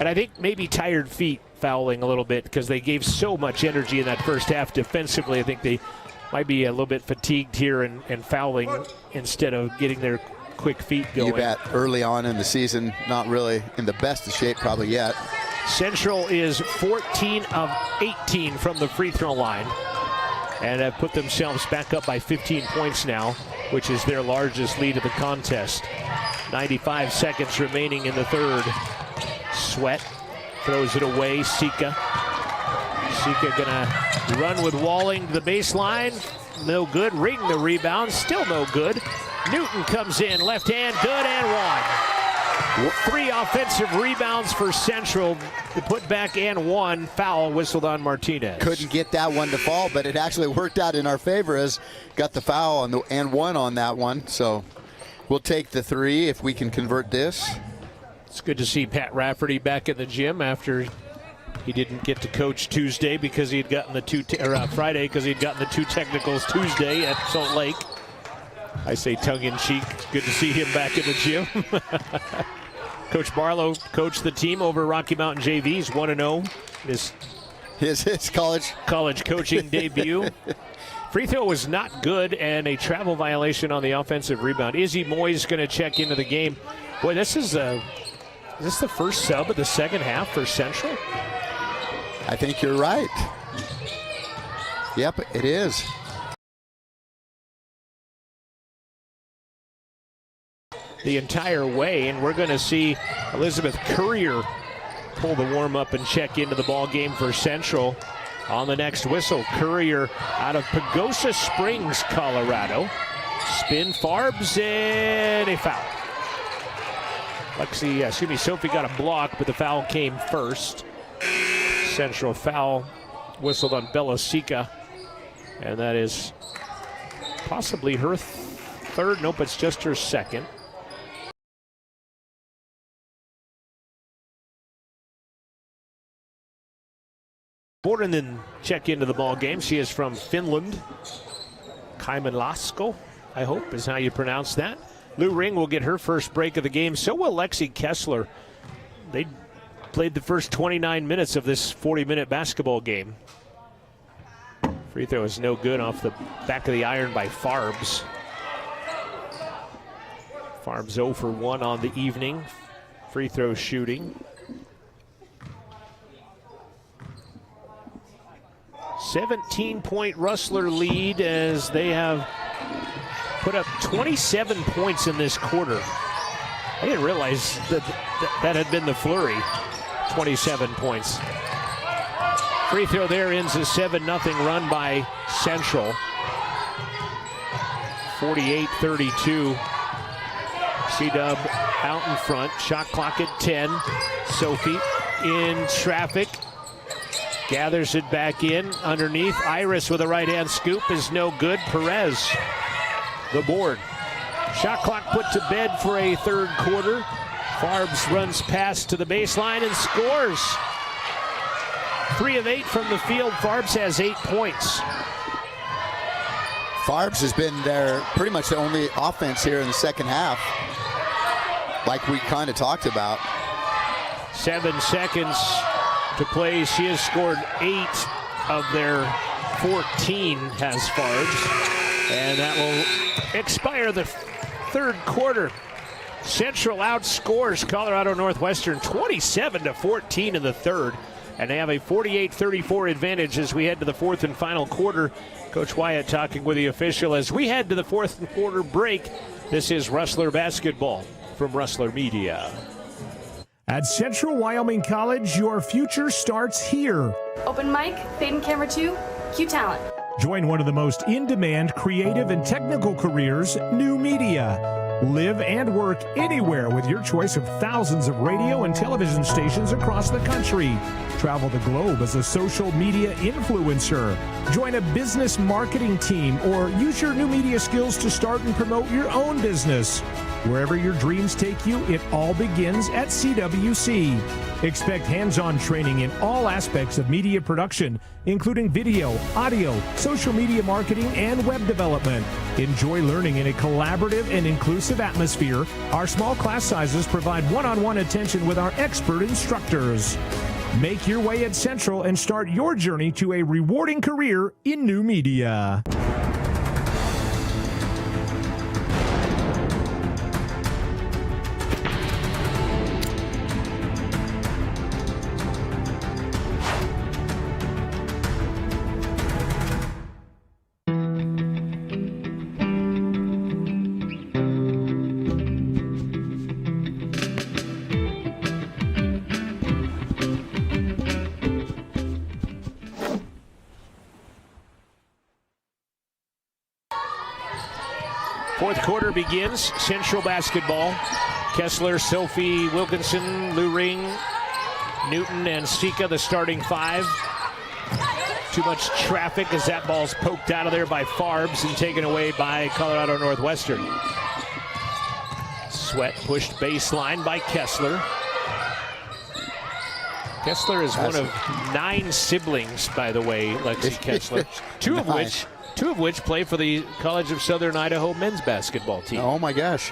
And I think maybe tired feet fouling a little bit because they gave so much energy in that first half defensively. I think they might be a little bit fatigued here and fouling instead of getting their quick feet going. You bet. Early on in the season, not really in the best of shape probably yet. Central is 14 of 18 from the free throw line and have put themselves back up by 15 points now, which is their largest lead of the contest. 95 seconds remaining in the third. Sweat throws it away. Sika gonna run with Walling to the baseline. No good. Ring the rebound. Still no good. Newton comes in. Left hand good and one. 3 offensive rebounds for Central. The putback and 1 foul whistled on Martinez. Couldn't get that one to fall, but it actually worked out in our favor as got the foul and 1 on that one. So we'll take the 3 if we can convert this. It's good to see Pat Rafferty back in the gym after he didn't get to coach Tuesday because he'd gotten the Friday because he'd gotten the 2 technicals Tuesday at Salt Lake. I say tongue-in-cheek. Good to see him back in the gym. Coach Barlow coached the team over Rocky Mountain JV's 1-0. His college coaching debut. Free throw was not good and a travel violation on the offensive rebound. Izzy Moyes going to check into the game. Boy, is this the first sub of the second half for Central? I think you're right. Yep, it is. The entire way, and we're going to see Elizabeth Courier pull the warm-up and check into the ball game for Central on the next whistle. Courier out of Pagosa Springs, Colorado. Spin Farbs and a foul. Sophie got a block, but the foul came first. Central foul whistled on Bella Sika, and that is possibly her third. Nope, it's just her second. Born and then check into the ball game. She is from Finland. Kaimanlasko, I hope is how you pronounce that. Lou Ring will get her first break of the game. So will Lexi Kessler. They played the first 29 minutes of this 40-minute basketball game. Free throw is no good off the back of the iron by Farbs. Farbs 0 for 1 on the evening. Free throw shooting. 17-point Rustler lead as they have put up 27 points in this quarter. I didn't realize that had been the flurry. 27 points. Free throw there ends a 7-0 run by Central. 48-32. C-Dub out in front. Shot clock at 10. Sophie in traffic. Gathers it back in underneath. Iris with a right-hand scoop is no good. Perez, the board. Shot clock put to bed for a third quarter. Farbs runs past to the baseline and scores. 3 of 8 from the field. Farbs has 8 points. Farbs has been there pretty much the only offense here in the second half, like we kind of talked about. 7 seconds to play. She has scored 8 of their 14 has Farbs, and that will expire the third quarter. Central outscores Colorado Northwestern 27-14 in the third, and they have a 48-34 advantage as we head to the fourth and final quarter. Coach Wyatt talking with the official as we head to the fourth quarter break. This is Rustler Basketball from Rustler Media. At Central Wyoming College, your future starts here. Open mic, fade and camera 2, Q Talent. Join one of the most in-demand creative and technical careers, new media. Live and work anywhere with your choice of thousands of radio and television stations across the country. Travel the globe as a social media influencer. Join a business marketing team or use your new media skills to start and promote your own business. Wherever your dreams take you, it all begins at CWC. Expect hands-on training in all aspects of media production, including video, audio, social media marketing, and web development. Enjoy learning in a collaborative and inclusive atmosphere. Our small class sizes provide one-on-one attention with our expert instructors. Make your way at Central and start your journey to a rewarding career in new media. Fourth quarter begins. Central basketball. Kessler, Sophie Wilkinson, Lou Ring, Newton, and Sika, the starting five. Too much traffic as that ball's poked out of there by Farbs and taken away by Colorado Northwestern. Sweat pushed baseline by Kessler. Kessler is one of 9 siblings, by the way, Lexi Kessler. Two of which play for the College of Southern Idaho men's basketball team. Oh my gosh.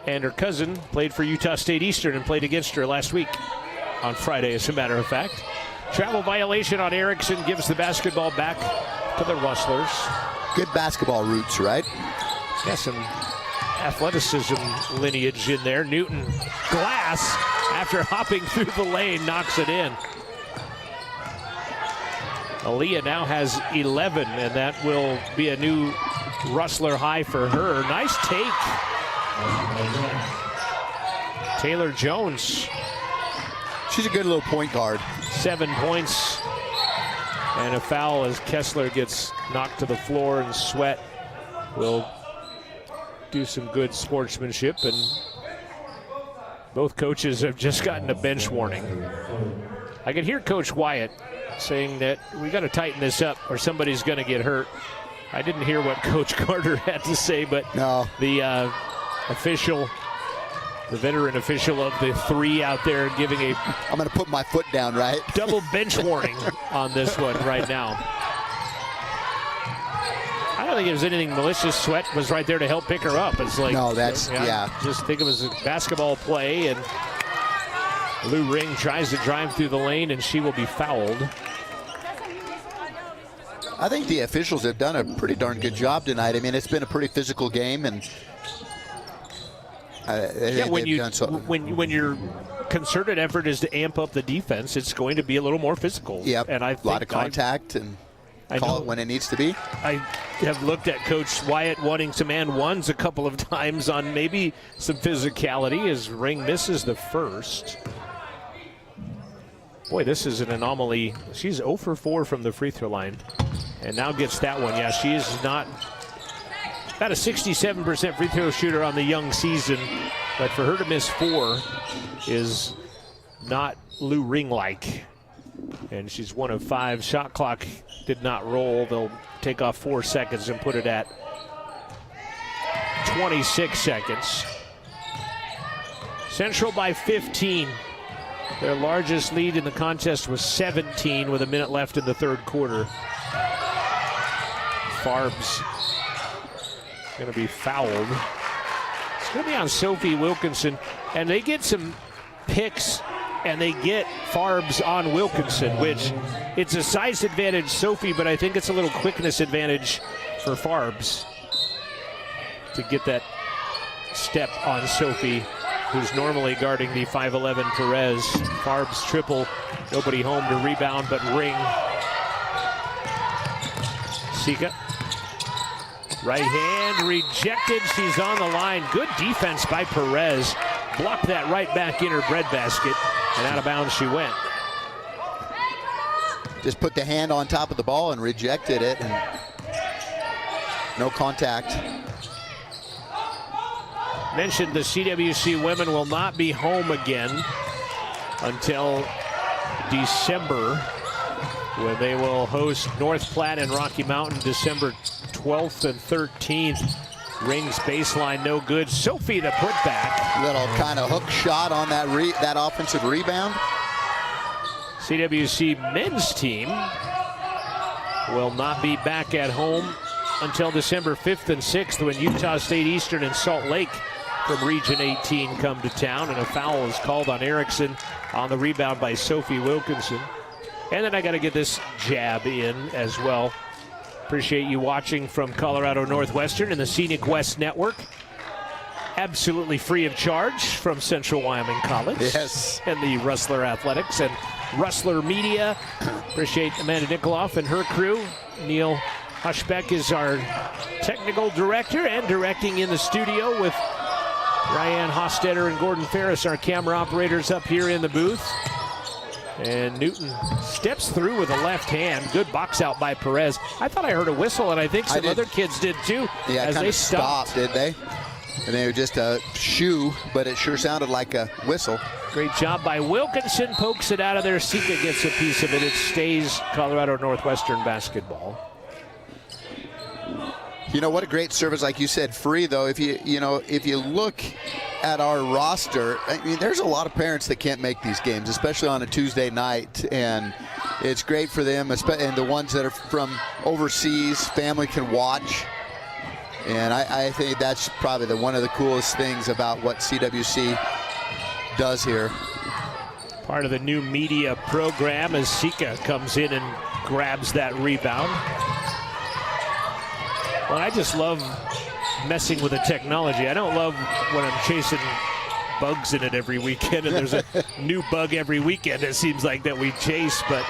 And her cousin played for Utah State Eastern and played against her last week on Friday, as a matter of fact. Travel violation on Erickson gives the basketball back to the Rustlers. Good basketball roots, right? Yeah, some athleticism lineage in there. Newton, glass, after hopping through the lane, knocks it in. Aaliyah now has 11, and that will be a new Rustler high for her. Nice take. Taylor Jones. She's a good little point guard. 7 points and a foul as Kessler gets knocked to the floor, and Sweat will do some good sportsmanship, and both coaches have just gotten a bench warning. I can hear Coach Wyatt saying that we got to tighten this up or somebody's going to get hurt. I didn't hear what Coach Carter had to say, but no. The official, the veteran official of the 3 out there giving a... I'm going to put my foot down, right? Double bench warning on this one right now. I don't think it was anything malicious. Sweat was right there to help pick her up. It's like, no, that's, yeah. Just think it was a basketball play, and Lou Ring tries to drive through the lane, and she will be fouled. I think the officials have done a pretty darn good job tonight. I mean, it's been a pretty physical game, and when your concerted effort is to amp up the defense, it's going to be a little more physical. Yep, and I think a lot of contact and call it when it needs to be. I have looked at Coach Wyatt wanting some and ones a couple of times on maybe some physicality as Ring misses the first. Boy, this is an anomaly. She's 0 for 4 from the free throw line and now gets that one. Yeah, she is not about a 67% free throw shooter on the young season, but for her to miss 4 is not Lou Ring-like. And she's 1 of 5. Shot clock did not roll. They'll take off 4 seconds and put it at 26 seconds. Central by 15. Their largest lead in the contest was 17 with a minute left in the third quarter. Farb's going to be fouled. It's going to be on Sophie Wilkinson, and they get some picks, and they get Farb's on Wilkinson, which it's a size advantage Sophie, but I think it's a little quickness advantage for Farb's to get that step on Sophie, who's normally guarding the 5'11 Perez. Farb's triple, nobody home to rebound, but Ring. Sika. Right hand rejected. She's on the line. Good defense by Perez. Blocked that right back in her breadbasket, and out of bounds she went. Just put the hand on top of the ball and rejected it, and no contact. Mentioned the CWC women will not be home again until December, when they will host North Platte and Rocky Mountain December 12th and 13th. Rings baseline, no good. Sophie the putback. Little kind of hook shot on that that offensive rebound. CWC men's team will not be back at home until December 5th and 6th when Utah State Eastern and Salt Lake from Region 18 come to town, and a foul is called on Erickson on the rebound by Sophie Wilkinson. And then I got to get this jab in as well. Appreciate you watching from Colorado Northwestern and the Scenic West Network. Absolutely free of charge from Central Wyoming College. Yes. And the Rustler Athletics and Rustler Media. Appreciate Amanda Nikoloff and her crew. Neil Hushbeck is our technical director and directing in the studio with Ryan Hostetter and Gordon Ferris, our camera operators up here in the booth. And Newton steps through with a left hand. Good box out by Perez. I thought I heard a whistle, and I think some other kids did too. Yeah, as they stopped, did they? And they were just a shoe, but it sure sounded like a whistle. Great job by Wilkinson. Pokes it out of there. Sika gets a piece of it. It stays Colorado Northwestern basketball. You know what a great service, like you said, free though. If you look at our roster, I mean, there's a lot of parents that can't make these games, especially on a Tuesday night, and it's great for them. And the ones that are from overseas, family can watch. And I think that's probably one of the coolest things about what CWC does here. Part of the new media program as Sika comes in and grabs that rebound. Well, I just love messing with the technology. I don't love when I'm chasing bugs in it every weekend, and there's a new bug every weekend, it seems like, that we chase. But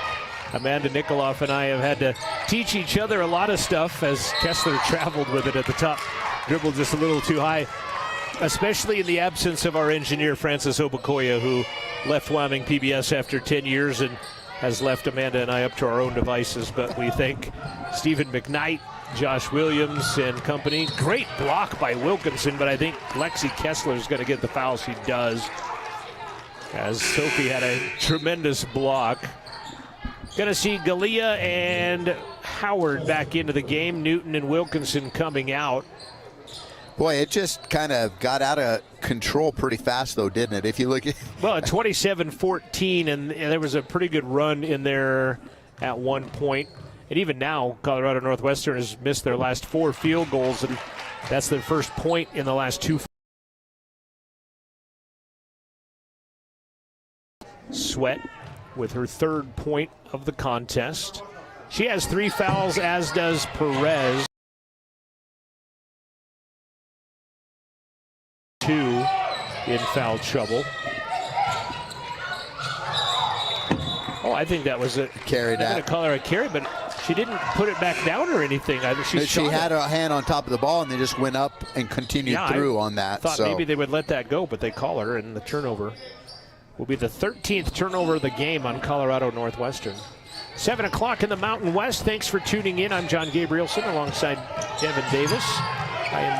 Amanda Nikoloff and I have had to teach each other a lot of stuff as Kessler traveled with it at the top. Dribbled just a little too high, especially in the absence of our engineer, Francis Obakoya, who left Wyoming PBS after 10 years and has left Amanda and I up to our own devices. But we thank Stephen McKnight, Josh Williams and company. Great block by Wilkinson, but I think Lexi Kessler is going to get the foul. She does, as Sophie had a tremendous block. Going to see Galea and Howard back into the game. Newton and Wilkinson coming out. Boy, it just kind of got out of control pretty fast, though, didn't it? If you look at well, at 27-14, and there was a pretty good run in there at one point. And even now, Colorado Northwestern has missed their last 4 field goals, and that's their first point in the last 2. Sweat with her 3rd point of the contest. She has 3 fouls, as does Perez. 2 in foul trouble. Oh, I think that was a carry. I'm going to call her a carry, but she didn't put it back down or anything. She had her hand on top of the ball, and they just went up and continued through on that. Thought maybe they would let that go, but they call her, and the turnover will be the 13th turnover of the game on Colorado Northwestern. 7 o'clock in the Mountain West. Thanks for tuning in. I'm John Gabrielson alongside Devin Davis. I am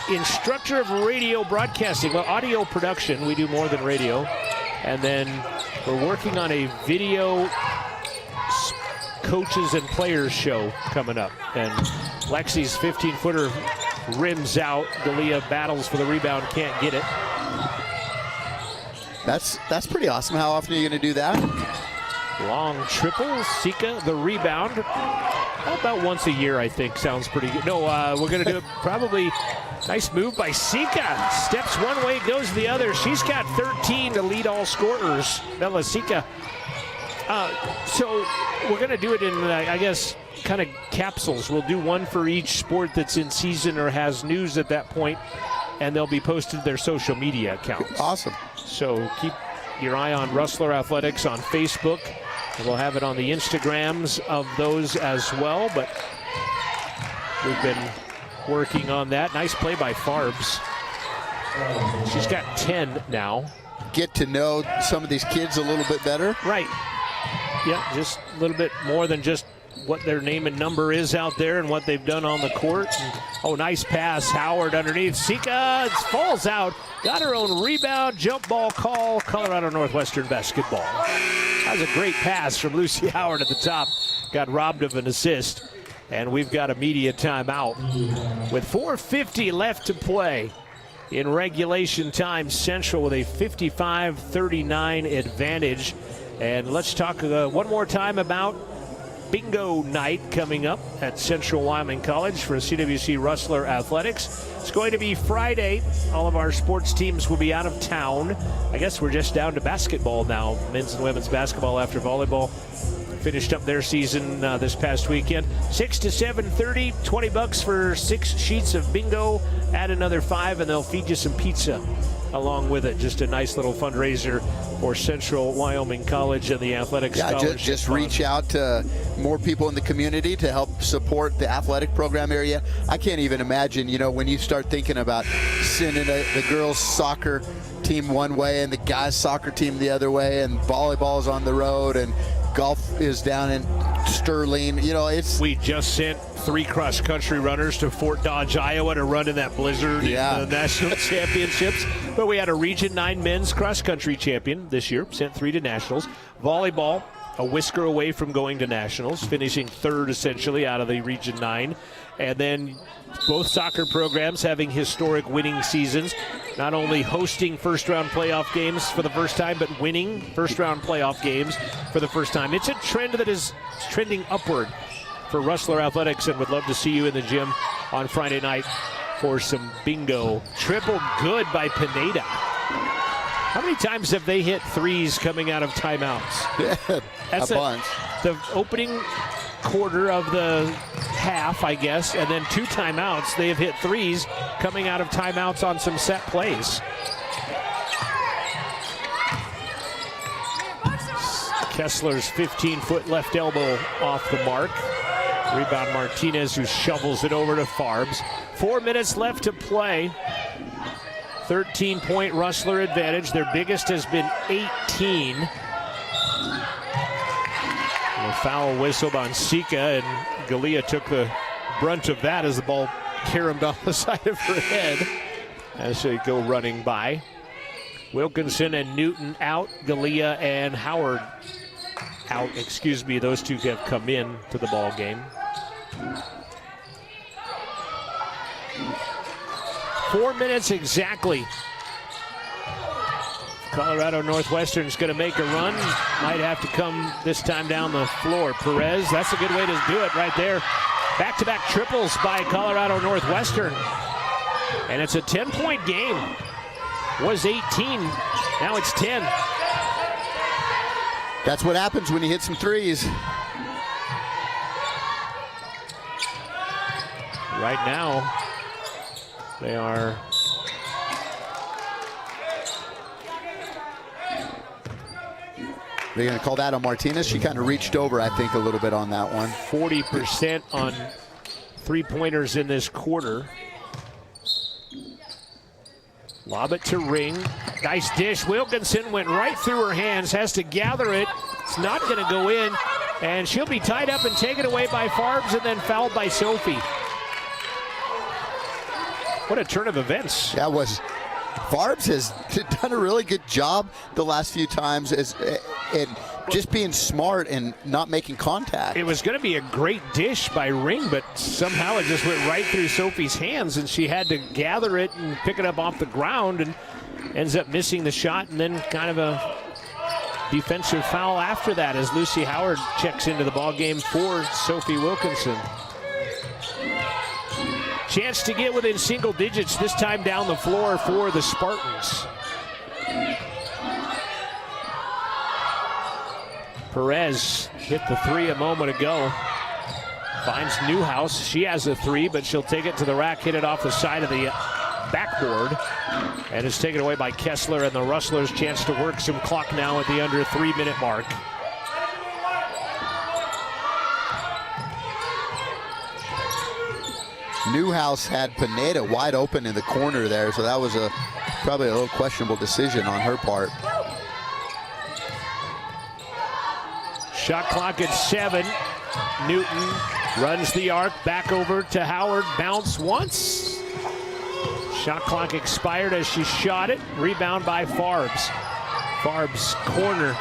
the instructor of radio broadcasting, well, audio production. We do more than radio. And then we're working on a video coaches and players show coming up. And Lexi's 15-footer rims out. Galea battles for the rebound, can't get it. That's pretty awesome. How often are you going to do that? Long triple. Sika the rebound. About once a year, I think. Sounds pretty good. No, we're going to do it probably. Nice move by Sika. Steps one way, goes the other. She's got 13 to lead all scorers. Bella Sika. So we're going to do it in, I guess, kind of capsules. We'll do one for each sport that's in season or has news at that point, and they'll be posted to their social media accounts. Awesome. So keep your eye on Rustler Athletics on Facebook. And we'll have it on the Instagrams of those as well, but we've been working on that. Nice play by Farbs. She's got 10 now. Get to know some of these kids a little bit better. Right. Yeah, just a little bit more than just what their name and number is out there and what they've done on the court. And, oh, nice pass. Howard underneath. Sika falls out. Got her own rebound. Jump ball call. Colorado Northwestern basketball. That was a great pass from Lucy Howard at the top. Got robbed of an assist. And we've got a media timeout with 4:50 left to play in regulation time. Central with a 55-39 advantage. And let's talk one more time about bingo night coming up at Central Wyoming College for CWC Rustler Athletics. It's going to be Friday. All of our sports teams will be out of town. I guess we're just down to basketball now. Men's and women's basketball after volleyball finished up their season this past weekend. 6 to 7:30, $20 for 6 sheets of bingo. Add another 5 and they'll feed you some pizza along with it. Just a nice little fundraiser for Central Wyoming College and the athletic scholarship. Just reach out to more people in the community to help support the athletic program area. I can't even imagine, when you start thinking about sending the girls' soccer team one way and the guys' soccer team the other way, and volleyball's on the road, and golf is down in Sterling. We just sent 3 cross-country runners to Fort Dodge, Iowa to run in that blizzard in the national championships. But we had a Region 9 men's cross-country champion this year, sent 3 to nationals. Volleyball, a whisker away from going to nationals, finishing 3rd essentially out of the Region 9. And then both soccer programs having historic winning seasons, not only hosting first-round playoff games for the first time, but winning first-round playoff games for the first time. It's a trend that is trending upward for Rustler Athletics, and would love to see you in the gym on Friday night for some bingo. Triple good by Pineda. How many times have they hit threes coming out of timeouts? That's a bunch. The opening quarter of the half, I guess, and then 2 timeouts. They have hit threes coming out of timeouts on some set plays. Kessler's 15-foot left elbow off the mark. Rebound Martinez, who shovels it over to Farbs. 4 minutes left to play. 13-point Rustler advantage. Their biggest has been 18. A foul whistled on Sika, and Galea took the brunt of that as the ball caromed off the side of her head as they go running by. Wilkinson and Newton out. Galea and Howard out. Those 2 have come in to the ball game. 4 minutes exactly. Colorado Northwestern is going to make a run. Might have to come this time down the floor. Perez, that's a good way to do it right there. Back-to-back triples by Colorado Northwestern. And it's a 10-point game. Was 18, now it's 10. That's what happens when you hit some threes. Right now, they are they're going to call that on Martinez. She kind of reached over, I think, a little bit on that one. 40% on three-pointers in this quarter. Lob it to Ring. Nice dish. Wilkinson went right through her hands, has to gather it. It's not going to go in, and she'll be tied up and taken away by Farbs and then fouled by Sophie. What a turn of events. That was. Farbs has done a really good job the last few times and just being smart and not making contact. It was going to be a great dish by Ring, but somehow it just went right through Sophie's hands, and she had to gather it and pick it up off the ground and ends up missing the shot, and then kind of a defensive foul after that as Lucy Howard checks into the ball game for Sophie Wilkinson. Chance to get within single digits, this time down the floor for the Spartans. Perez hit the 3 a moment ago. Finds Newhouse. She has a 3, but she'll take it to the rack, hit it off the side of the backboard, and is taken away by Kessler, and the Rustlers chance to work some clock now at the under 3-minute mark. Newhouse had Pineda wide open in the corner there, so that was probably a little questionable decision on her part. Shot clock at 7. Newton runs the arc, back over to Howard, bounce once. Shot clock expired as she shot it. Rebound by Farbs. Farbs corner.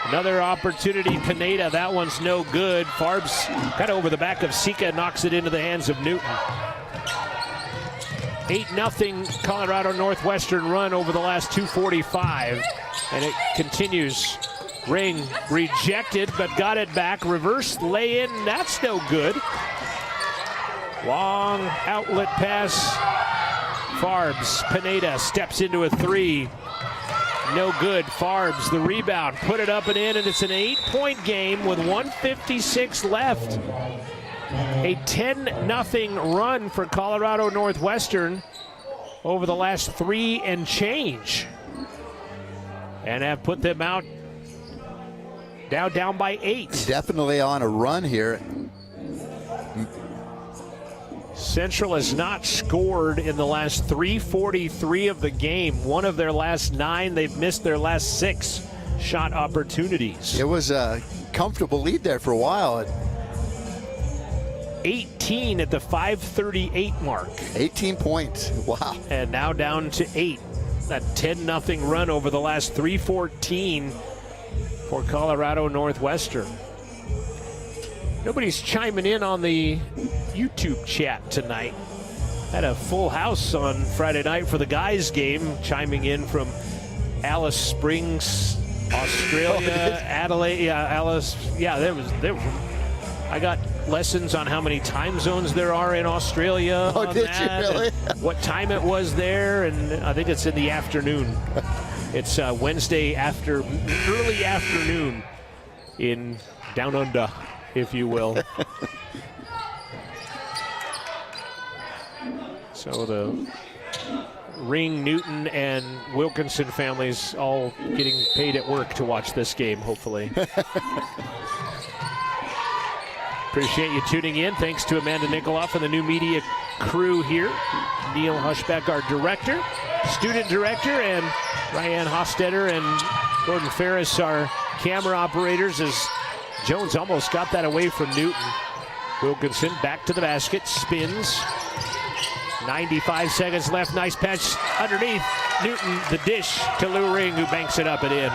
Another opportunity, Pineda. That one's no good. Farb's kind of over the back of Sika, knocks it into the hands of Newton. 8-0 Colorado Northwestern run over the last 2:45, and it continues. Ring rejected, but got it back. Reverse lay-in, that's no good. Long outlet pass. Farbs, Pineda steps into a three. No good. Farbs, the rebound, put it up and in, and it's an 8-point game with 1:56 left. A 10-0 run for Colorado Northwestern over the last 3 and change. And have put them out now down by 8. Definitely on a run here. Central has not scored in the last 3:43 of the game. One of their last 9, they've missed their last 6 shot opportunities. It was a comfortable lead there for a while. 18 at the 5:38 mark. 18 points, wow. And now down to 8. That 10-0 run over the last 3:14 for Colorado Northwestern. Nobody's chiming in on the YouTube chat tonight. Had a full house on Friday night for the guys game, chiming in from Alice Springs, Australia, Adelaide, Alice. Yeah, there was. I got lessons on how many time zones there are in Australia. Oh, did you really? What time it was there, and I think it's in the afternoon. It's Wednesday early afternoon in Down Under, if you will. So the Ring, Newton, and Wilkinson families all getting paid at work to watch this game, hopefully. Appreciate you tuning in. Thanks to Amanda Nikoloff and the new media crew here. Neil Hushbeck, our director, student director, and Ryan Hostetter and Gordon Ferris, our camera operators, as Jones almost got that away from Newton. Wilkinson back to the basket, spins. 95 seconds left. Nice pass underneath. Newton, the dish to Lou Ring, who banks it up and in.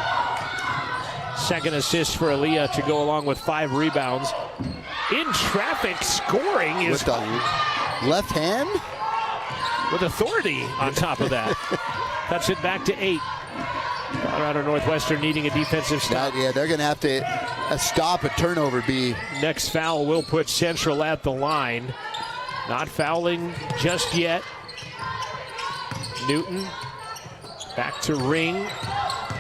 Second assist for Aaliyah to go along with 5 rebounds. In traffic, scoring is with the left hand with authority on top of that. Cuts it back to 8. Colorado Northwestern needing a defensive stop. Yeah, they're going to have to stop a turnover. Next foul will put Central at the line. Not fouling just yet. Newton back to Ring.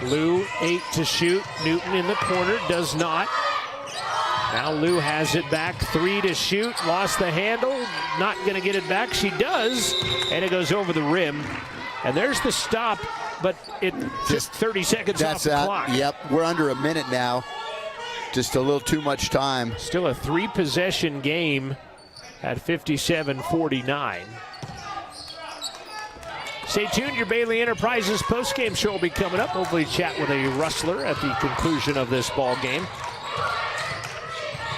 Lou, 8 to shoot. Newton in the corner, does not. Now Lou has it back, 3 to shoot. Lost the handle, not going to get it back. She does, and it goes over the rim. And there's the stop, but it just 30 seconds off the clock. Yep, we're under a minute now. Just a little too much time. Still a 3-possession game at 57-49. Stay tuned. Your Bailey Enterprises postgame show will be coming up. Hopefully chat with a Rustler at the conclusion of this ball game.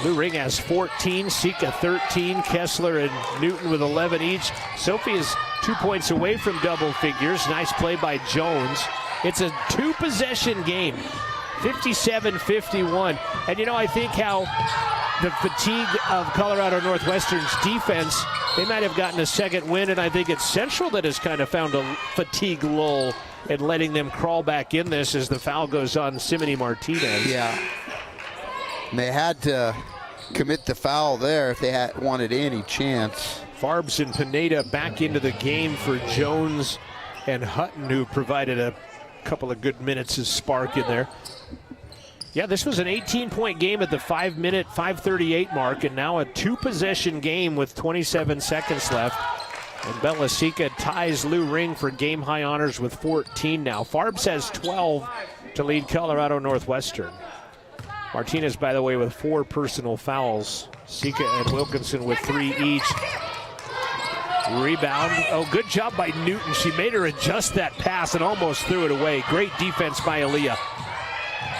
Lou Ring has 14, Sika 13, Kessler and Newton with 11 each. Sophie is 2 points away from double figures. Nice play by Jones. It's a 2-possession game, 57-51. And you know, I think how the fatigue of Colorado Northwestern's defense, they might have gotten a second win, and I think it's Central that has kind of found a fatigue lull and letting them crawl back in this as the foul goes on Simone Martinez. Yeah. And they had to commit the foul there if they had wanted any chance. Farbs and Pineda back into the game for Jones and Hutton, who provided a couple of good minutes of spark in there. Yeah, this was an 18-point game at the 5-minute, 5:38 mark, and now a 2-possession game with 27 seconds left. And Bella Sika ties Lou Ring for game-high honors with 14 now. Farbs has 12 to lead Colorado Northwestern. Martinez, by the way, with 4 personal fouls. Sika and Wilkinson with 3 each. Rebound. Oh, good job by Newton. She made her adjust that pass and almost threw it away. Great defense by Aaliyah.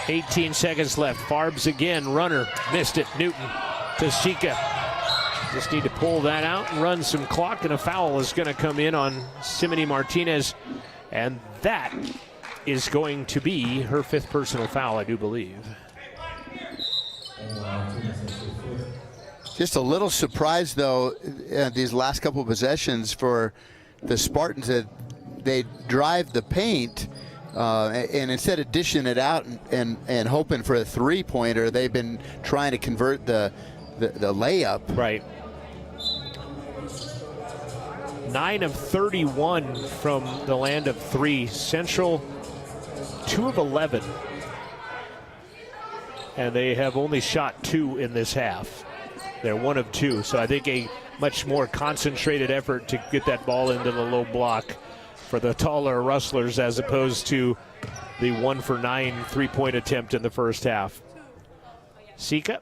18 seconds left. Farbs again. Runner. Missed it. Newton to Sika. Just need to pull that out and run some clock, and a foul is going to come in on Simone Martinez. And that is going to be her 5th personal foul, I do believe. Just a little surprise, though, these last couple of possessions for the Spartans, that they drive the paint, and instead of dishing it out and hoping for a three-pointer, they've been trying to convert the layup. Right. 9 of 31 from the land of three. Central 2 of 11. And they have only shot 2 in this half. They're 1 of 2. So I think a much more concentrated effort to get that ball into the low block for the taller Rustlers, as opposed to the 1 for 9 3-point attempt in the first half. Sika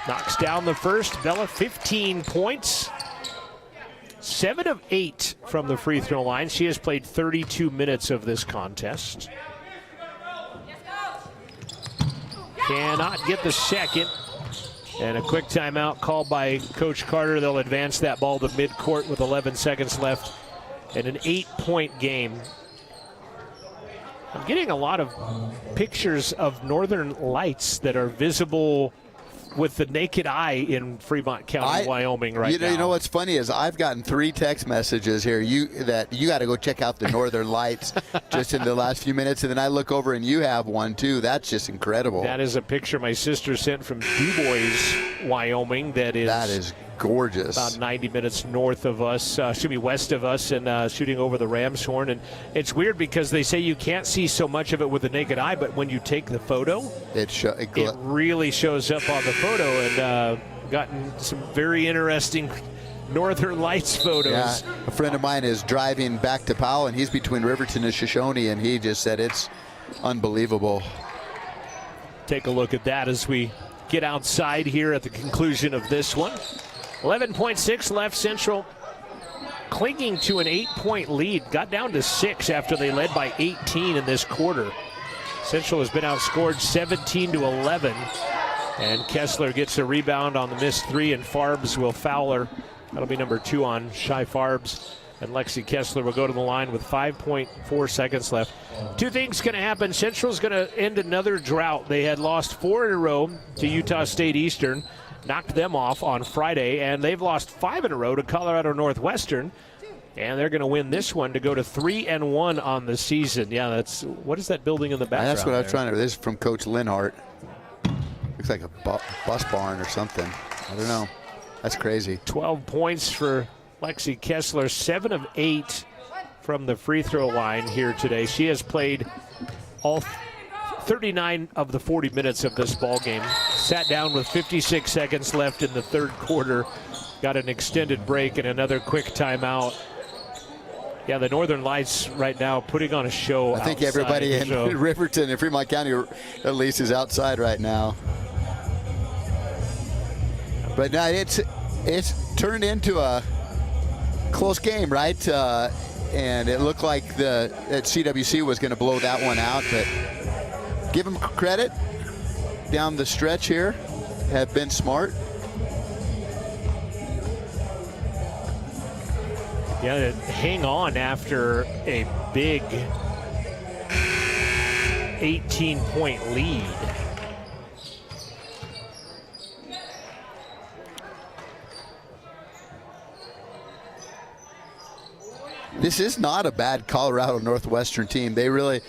knocks down the first. Bella 15 points. 7 of 8 from the free throw line. She has played 32 minutes of this contest. Cannot get the second. And a quick timeout called by Coach Carter. They'll advance that ball to midcourt with 11 seconds left and an 8-point game. I'm getting a lot of pictures of northern lights that are visible with the naked eye in Fremont County, Wyoming right now. You know what's funny is I've gotten 3 text messages here that you got to go check out the northern lights just in the last few minutes, and then I look over and you have one too. That's just incredible. That is a picture my sister sent from DuBois, Wyoming. That is gorgeous. About 90 minutes north of us, west of us, and shooting over the Ram's Horn. And it's weird because they say you can't see so much of it with the naked eye, but when you take the photo, it really shows up on the photo, and gotten some very interesting northern lights photos. Yeah. A friend of mine is driving back to Powell, and he's between Riverton and Shoshone, and he just said it's unbelievable. Take a look at that as we get outside here at the conclusion of this one. 11.6 left. Central clinging to an 8-point lead. Got down to 6 after they led by 18 in this quarter. Central has been outscored 17-11. And Kessler gets a rebound on the missed 3, and Farbs will foul her. That'll be number 2 on Shy Farbs. And Lexi Kessler will go to the line with 5.4 seconds left. 2 things going to happen. Central's going to end another drought. They had lost 4 in a row to Utah State Eastern, knocked them off on Friday, and they've lost 5 in a row to Colorado Northwestern. And they're going to win this one to go to 3-1 on the season. Yeah, what is that building in the background? That's what I was trying to. This is from Coach Linhart. Looks like a bus barn or something. I don't know. That's crazy. 12 points for Lexi Kessler, 7 of 8 from the free throw line here today. She has played all 39 of the 40 minutes of this ball game. Sat down with 56 seconds left in the third quarter. Got an extended break and another quick timeout. Yeah, the Northern Lights right now putting on a show. I think everybody in Riverton and Fremont County at least is outside right now. But now it's turned into a close game, right? And it looked like that CWC was going to blow that one out, but give them credit down the stretch here, have been smart. Yeah, to hang on after a big 18-point lead. This is not a bad Colorado Northwestern team. They really,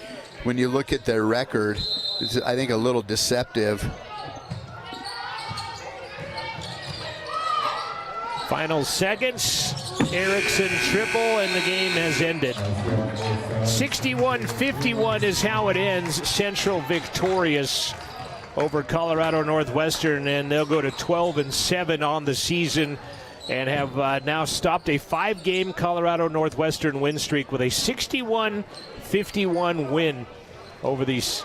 when you look at their record, it's, I think, a little deceptive. Final seconds. Erickson triple, and the game has ended. 61-51 is how it ends. Central victorious over Colorado Northwestern, and they'll go to 12-7 on the season, and have now stopped a 5-game Colorado Northwestern win streak with a 61-51 win over these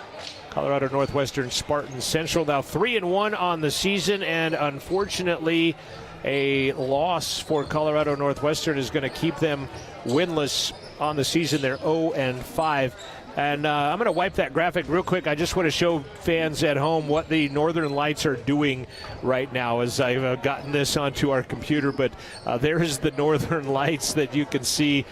Colorado Northwestern Spartans. Central now 3-1 on the season, and unfortunately a loss for Colorado Northwestern is going to keep them winless on the season. They're 0-5. And I'm going to wipe that graphic real quick. I just want to show fans at home what the Northern Lights are doing right now as I've gotten this onto our computer. But there is the Northern Lights that you can see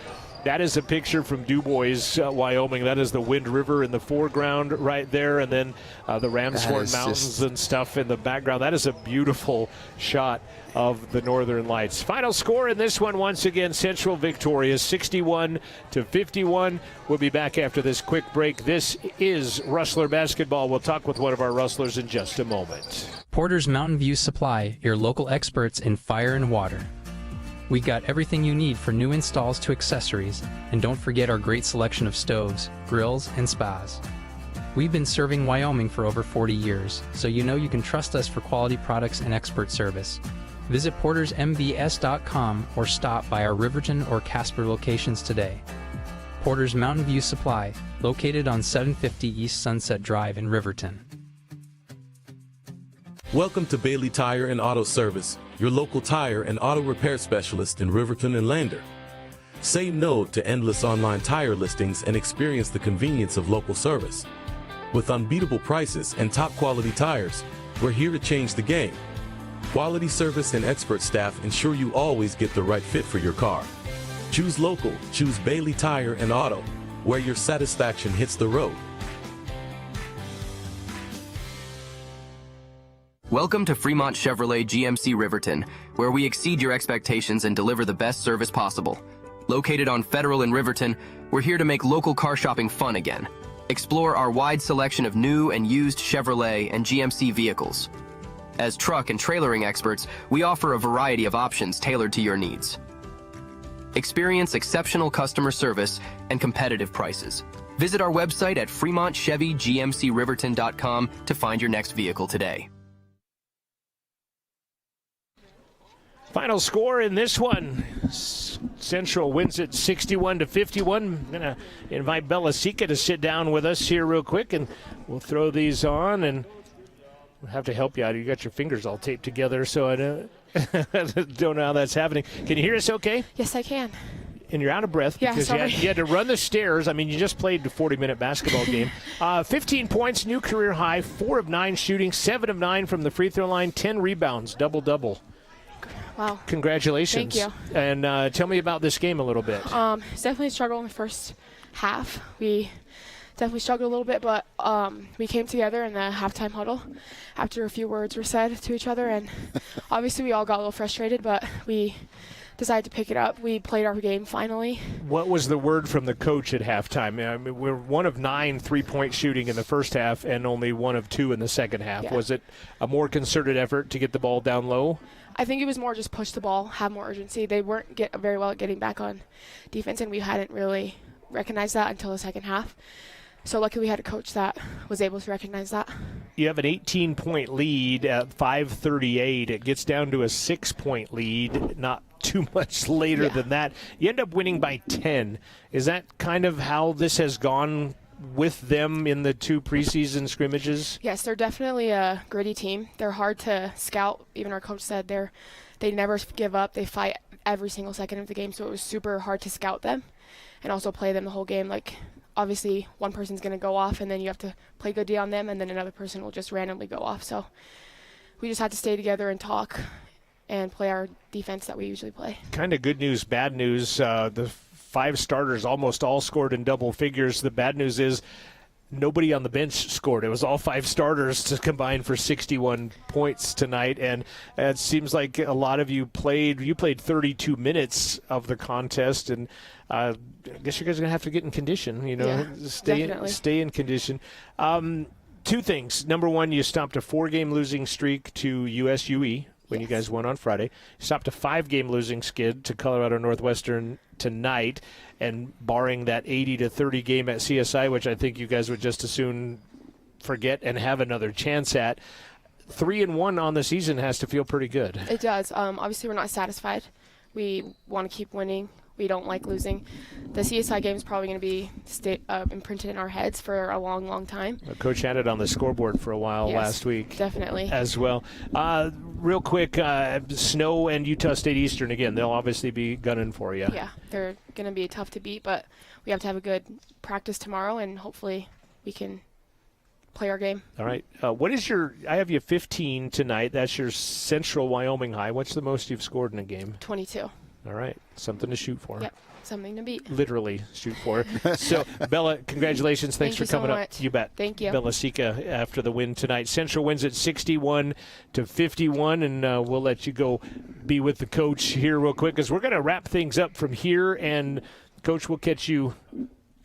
That is a picture from DuBois, Wyoming. That is the Wind River in the foreground right there, and then the Ramshorn Mountains and stuff in the background. That is a beautiful shot of the Northern Lights. Final score in this one, once again, Central victorious, 61-51. We'll be back after this quick break. This is Rustler Basketball. We'll talk with one of our Rustlers in just a moment. Porter's Mountain View Supply, your local experts in fire and water. We got everything you need for new installs to accessories, and don't forget our great selection of stoves, grills, and spas. We've been serving Wyoming for over 40 years, so you know you can trust us for quality products and expert service. Visit portersmbs.com or stop by our Riverton or Casper locations today. Porter's Mountain View Supply, located on 750 East Sunset Drive in Riverton. Welcome to Bailey Tire and Auto Service, your local tire and auto repair specialist in Riverton and Lander. Say no to endless online tire listings and experience the convenience of local service. With unbeatable prices and top quality tires, we're here to change the game. Quality service and expert staff ensure you always get the right fit for your car. Choose local, choose Bailey Tire and Auto, where your satisfaction hits the road. Welcome to Fremont Chevrolet GMC Riverton, where we exceed your expectations and deliver the best service possible. Located on Federal in Riverton, we're here to make local car shopping fun again. Explore our wide selection of new and used Chevrolet and GMC vehicles. As truck and trailering experts, we offer a variety of options tailored to your needs. Experience exceptional customer service and competitive prices. Visit our website at FremontChevyGMCRiverton.com to find your next vehicle today. Final score in this one. Central wins it 61-51. I'm going to invite Bella Sika to sit down with us here real quick, and we'll throw these on, and we'll have to help you out. You got your fingers all taped together, so I don't know how that's happening. Can you hear us okay? Yes, I can. And you're out of breath because you had to run the stairs. I mean, you just played the 40-minute basketball game. 15 points, new career high, 4 of 9 shooting, 7 of 9 from the free throw line, 10 rebounds, double-double. Wow. Congratulations. Thank you. And tell me about this game a little bit. It's definitely a struggle in the first half. We definitely struggled a little bit, but we came together in the halftime huddle after a few words were said to each other, and obviously we all got a little frustrated, but we decided to pick it up. We played our game finally. What was the word from the coach at halftime? I mean, we're 1 of 9 3-point shooting in the first half and only 1 of 2 in the second half. Yeah. Was it a more concerted effort to get the ball down low? I think it was more just push the ball, have more urgency. They weren't very well at getting back on defense, and we hadn't really recognized that until the second half. So luckily we had a coach that was able to recognize that. You have an 18-point lead at 5:38. It gets down to a 6-point lead, not too much later than that. You end up winning by 10. Is that kind of how this has gone with them in the 2 preseason scrimmages? Yes, they're definitely a gritty team. They're hard to scout. Even our coach said they never give up. They fight every single second of the game, so it was super hard to scout them and also play them the whole game. Like, obviously, one person's going to go off, and then you have to play good D on them, and then another person will just randomly go off. So we just had to stay together and talk and play our defense that we usually play. Kind of good news, bad news. The 5 starters almost all scored in double figures. The bad news is nobody on the bench scored. It was all 5 starters to combine for 61 points tonight, and it seems like a lot of you played 32 minutes of the contest, and I guess you guys are going to have to get in condition, stay in condition. 2 things. Number one, you stopped a 4-game losing streak to USUE when you guys won on Friday. You stopped a 5-game losing skid to Colorado Northwestern tonight, and barring that 80-30 game at CSI, which I think you guys would just as soon forget and have another chance at, 3-1 on the season has to feel pretty good. It does. Obviously, we're not satisfied. We want to keep winning. We don't like losing. The CSI game is probably going to be imprinted in our heads for a long, long time. Coach had it on the scoreboard for a while last week. Definitely. As well. Real quick, Snow and Utah State Eastern, again, they'll obviously be gunning for you. Yeah, they're going to be tough to beat, but we have to have a good practice tomorrow, and hopefully we can play our game. All right. What is I have you 15 tonight. That's your Central Wyoming high. What's the most you've scored in a game? 22. All right. Something to shoot for. Yep. something to beat. Literally shoot for. So, Bella, congratulations. Thanks Thank for you so coming up. much. You bet. Thank you. Bella Sika after the win tonight. Central wins at 61-51, and we'll let you go be with the coach here real quick because we're going to wrap things up from here, and Coach will catch you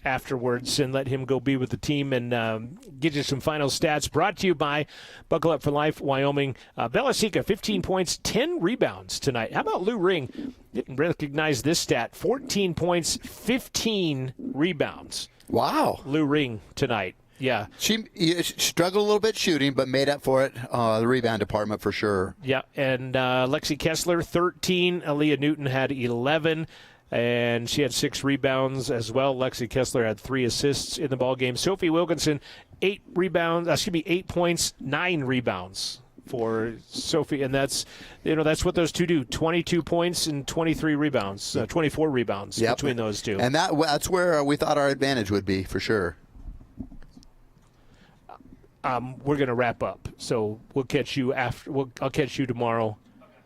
afterwards and let him go be with the team and get you some final stats. Brought to you by Buckle Up for Life, Wyoming. Bella Sika, 15 points, 10 rebounds tonight. How about Lou Ring? Didn't recognize this stat. 14 points, 15 rebounds. Wow. Lou Ring tonight. Yeah. She struggled a little bit shooting, but made up for it, the rebound department for sure. Yeah, and Lexi Kessler, 13. Aaliyah Newton had 11. And she had 6 rebounds as well. Lexi Kessler had 3 assists in the ballgame. Sophie Wilkinson, 8 points, 9 rebounds for Sophie, and that's what those two do. 22 points and 23 rebounds, 24 rebounds between those two. And that's where we thought our advantage would be for sure. We're going to wrap up, so we'll catch you after. I'll catch you tomorrow.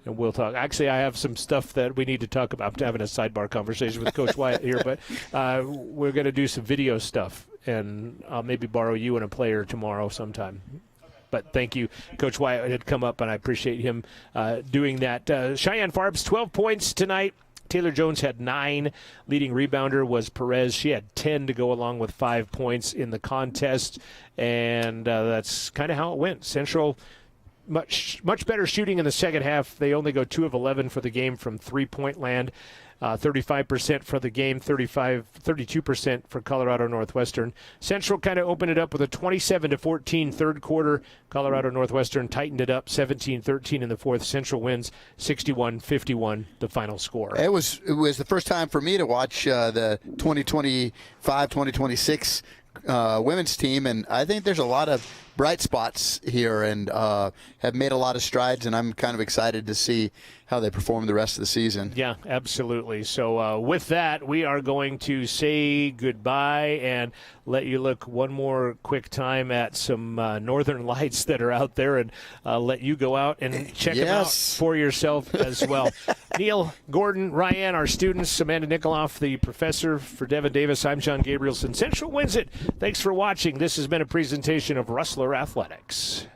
And we'll talk. Actually, I have some stuff that we need to talk about. I'm having a sidebar conversation with Coach Wyatt here, but we're going to do some video stuff, and I'll maybe borrow you and a player tomorrow sometime. But thank you. Coach Wyatt had come up, and I appreciate him doing that. Cheyenne Farbs, 12 points tonight. Taylor Jones had 9. Leading rebounder was Perez. She had 10 to go along with 5 points in the contest, and that's kind of how it went. Central much better shooting in the second half. They only go 2 of 11 for the game from three-point land, 35% for the game, 32% for Colorado Northwestern. Central kind of opened it up with a 27-14 third quarter. Colorado Northwestern tightened it up 17-13 in the fourth. Central wins 61-51, the final score. It was the first time for me to watch the 2025-2026 women's team, and I think there's a lot of bright spots here and have made a lot of strides, and I'm kind of excited to see how they perform the rest of the season. Yeah, absolutely. So with that, we are going to say goodbye and let you look one more quick time at some northern lights that are out there, and let you go out and check them out for yourself as well. Neil, Gordon, Ryan, our students, Amanda Nikoloff, the professor, for Devin Davis, I'm John Gabrielson. Central wins it. Thanks for watching. This has been a presentation of Rustler Athletics.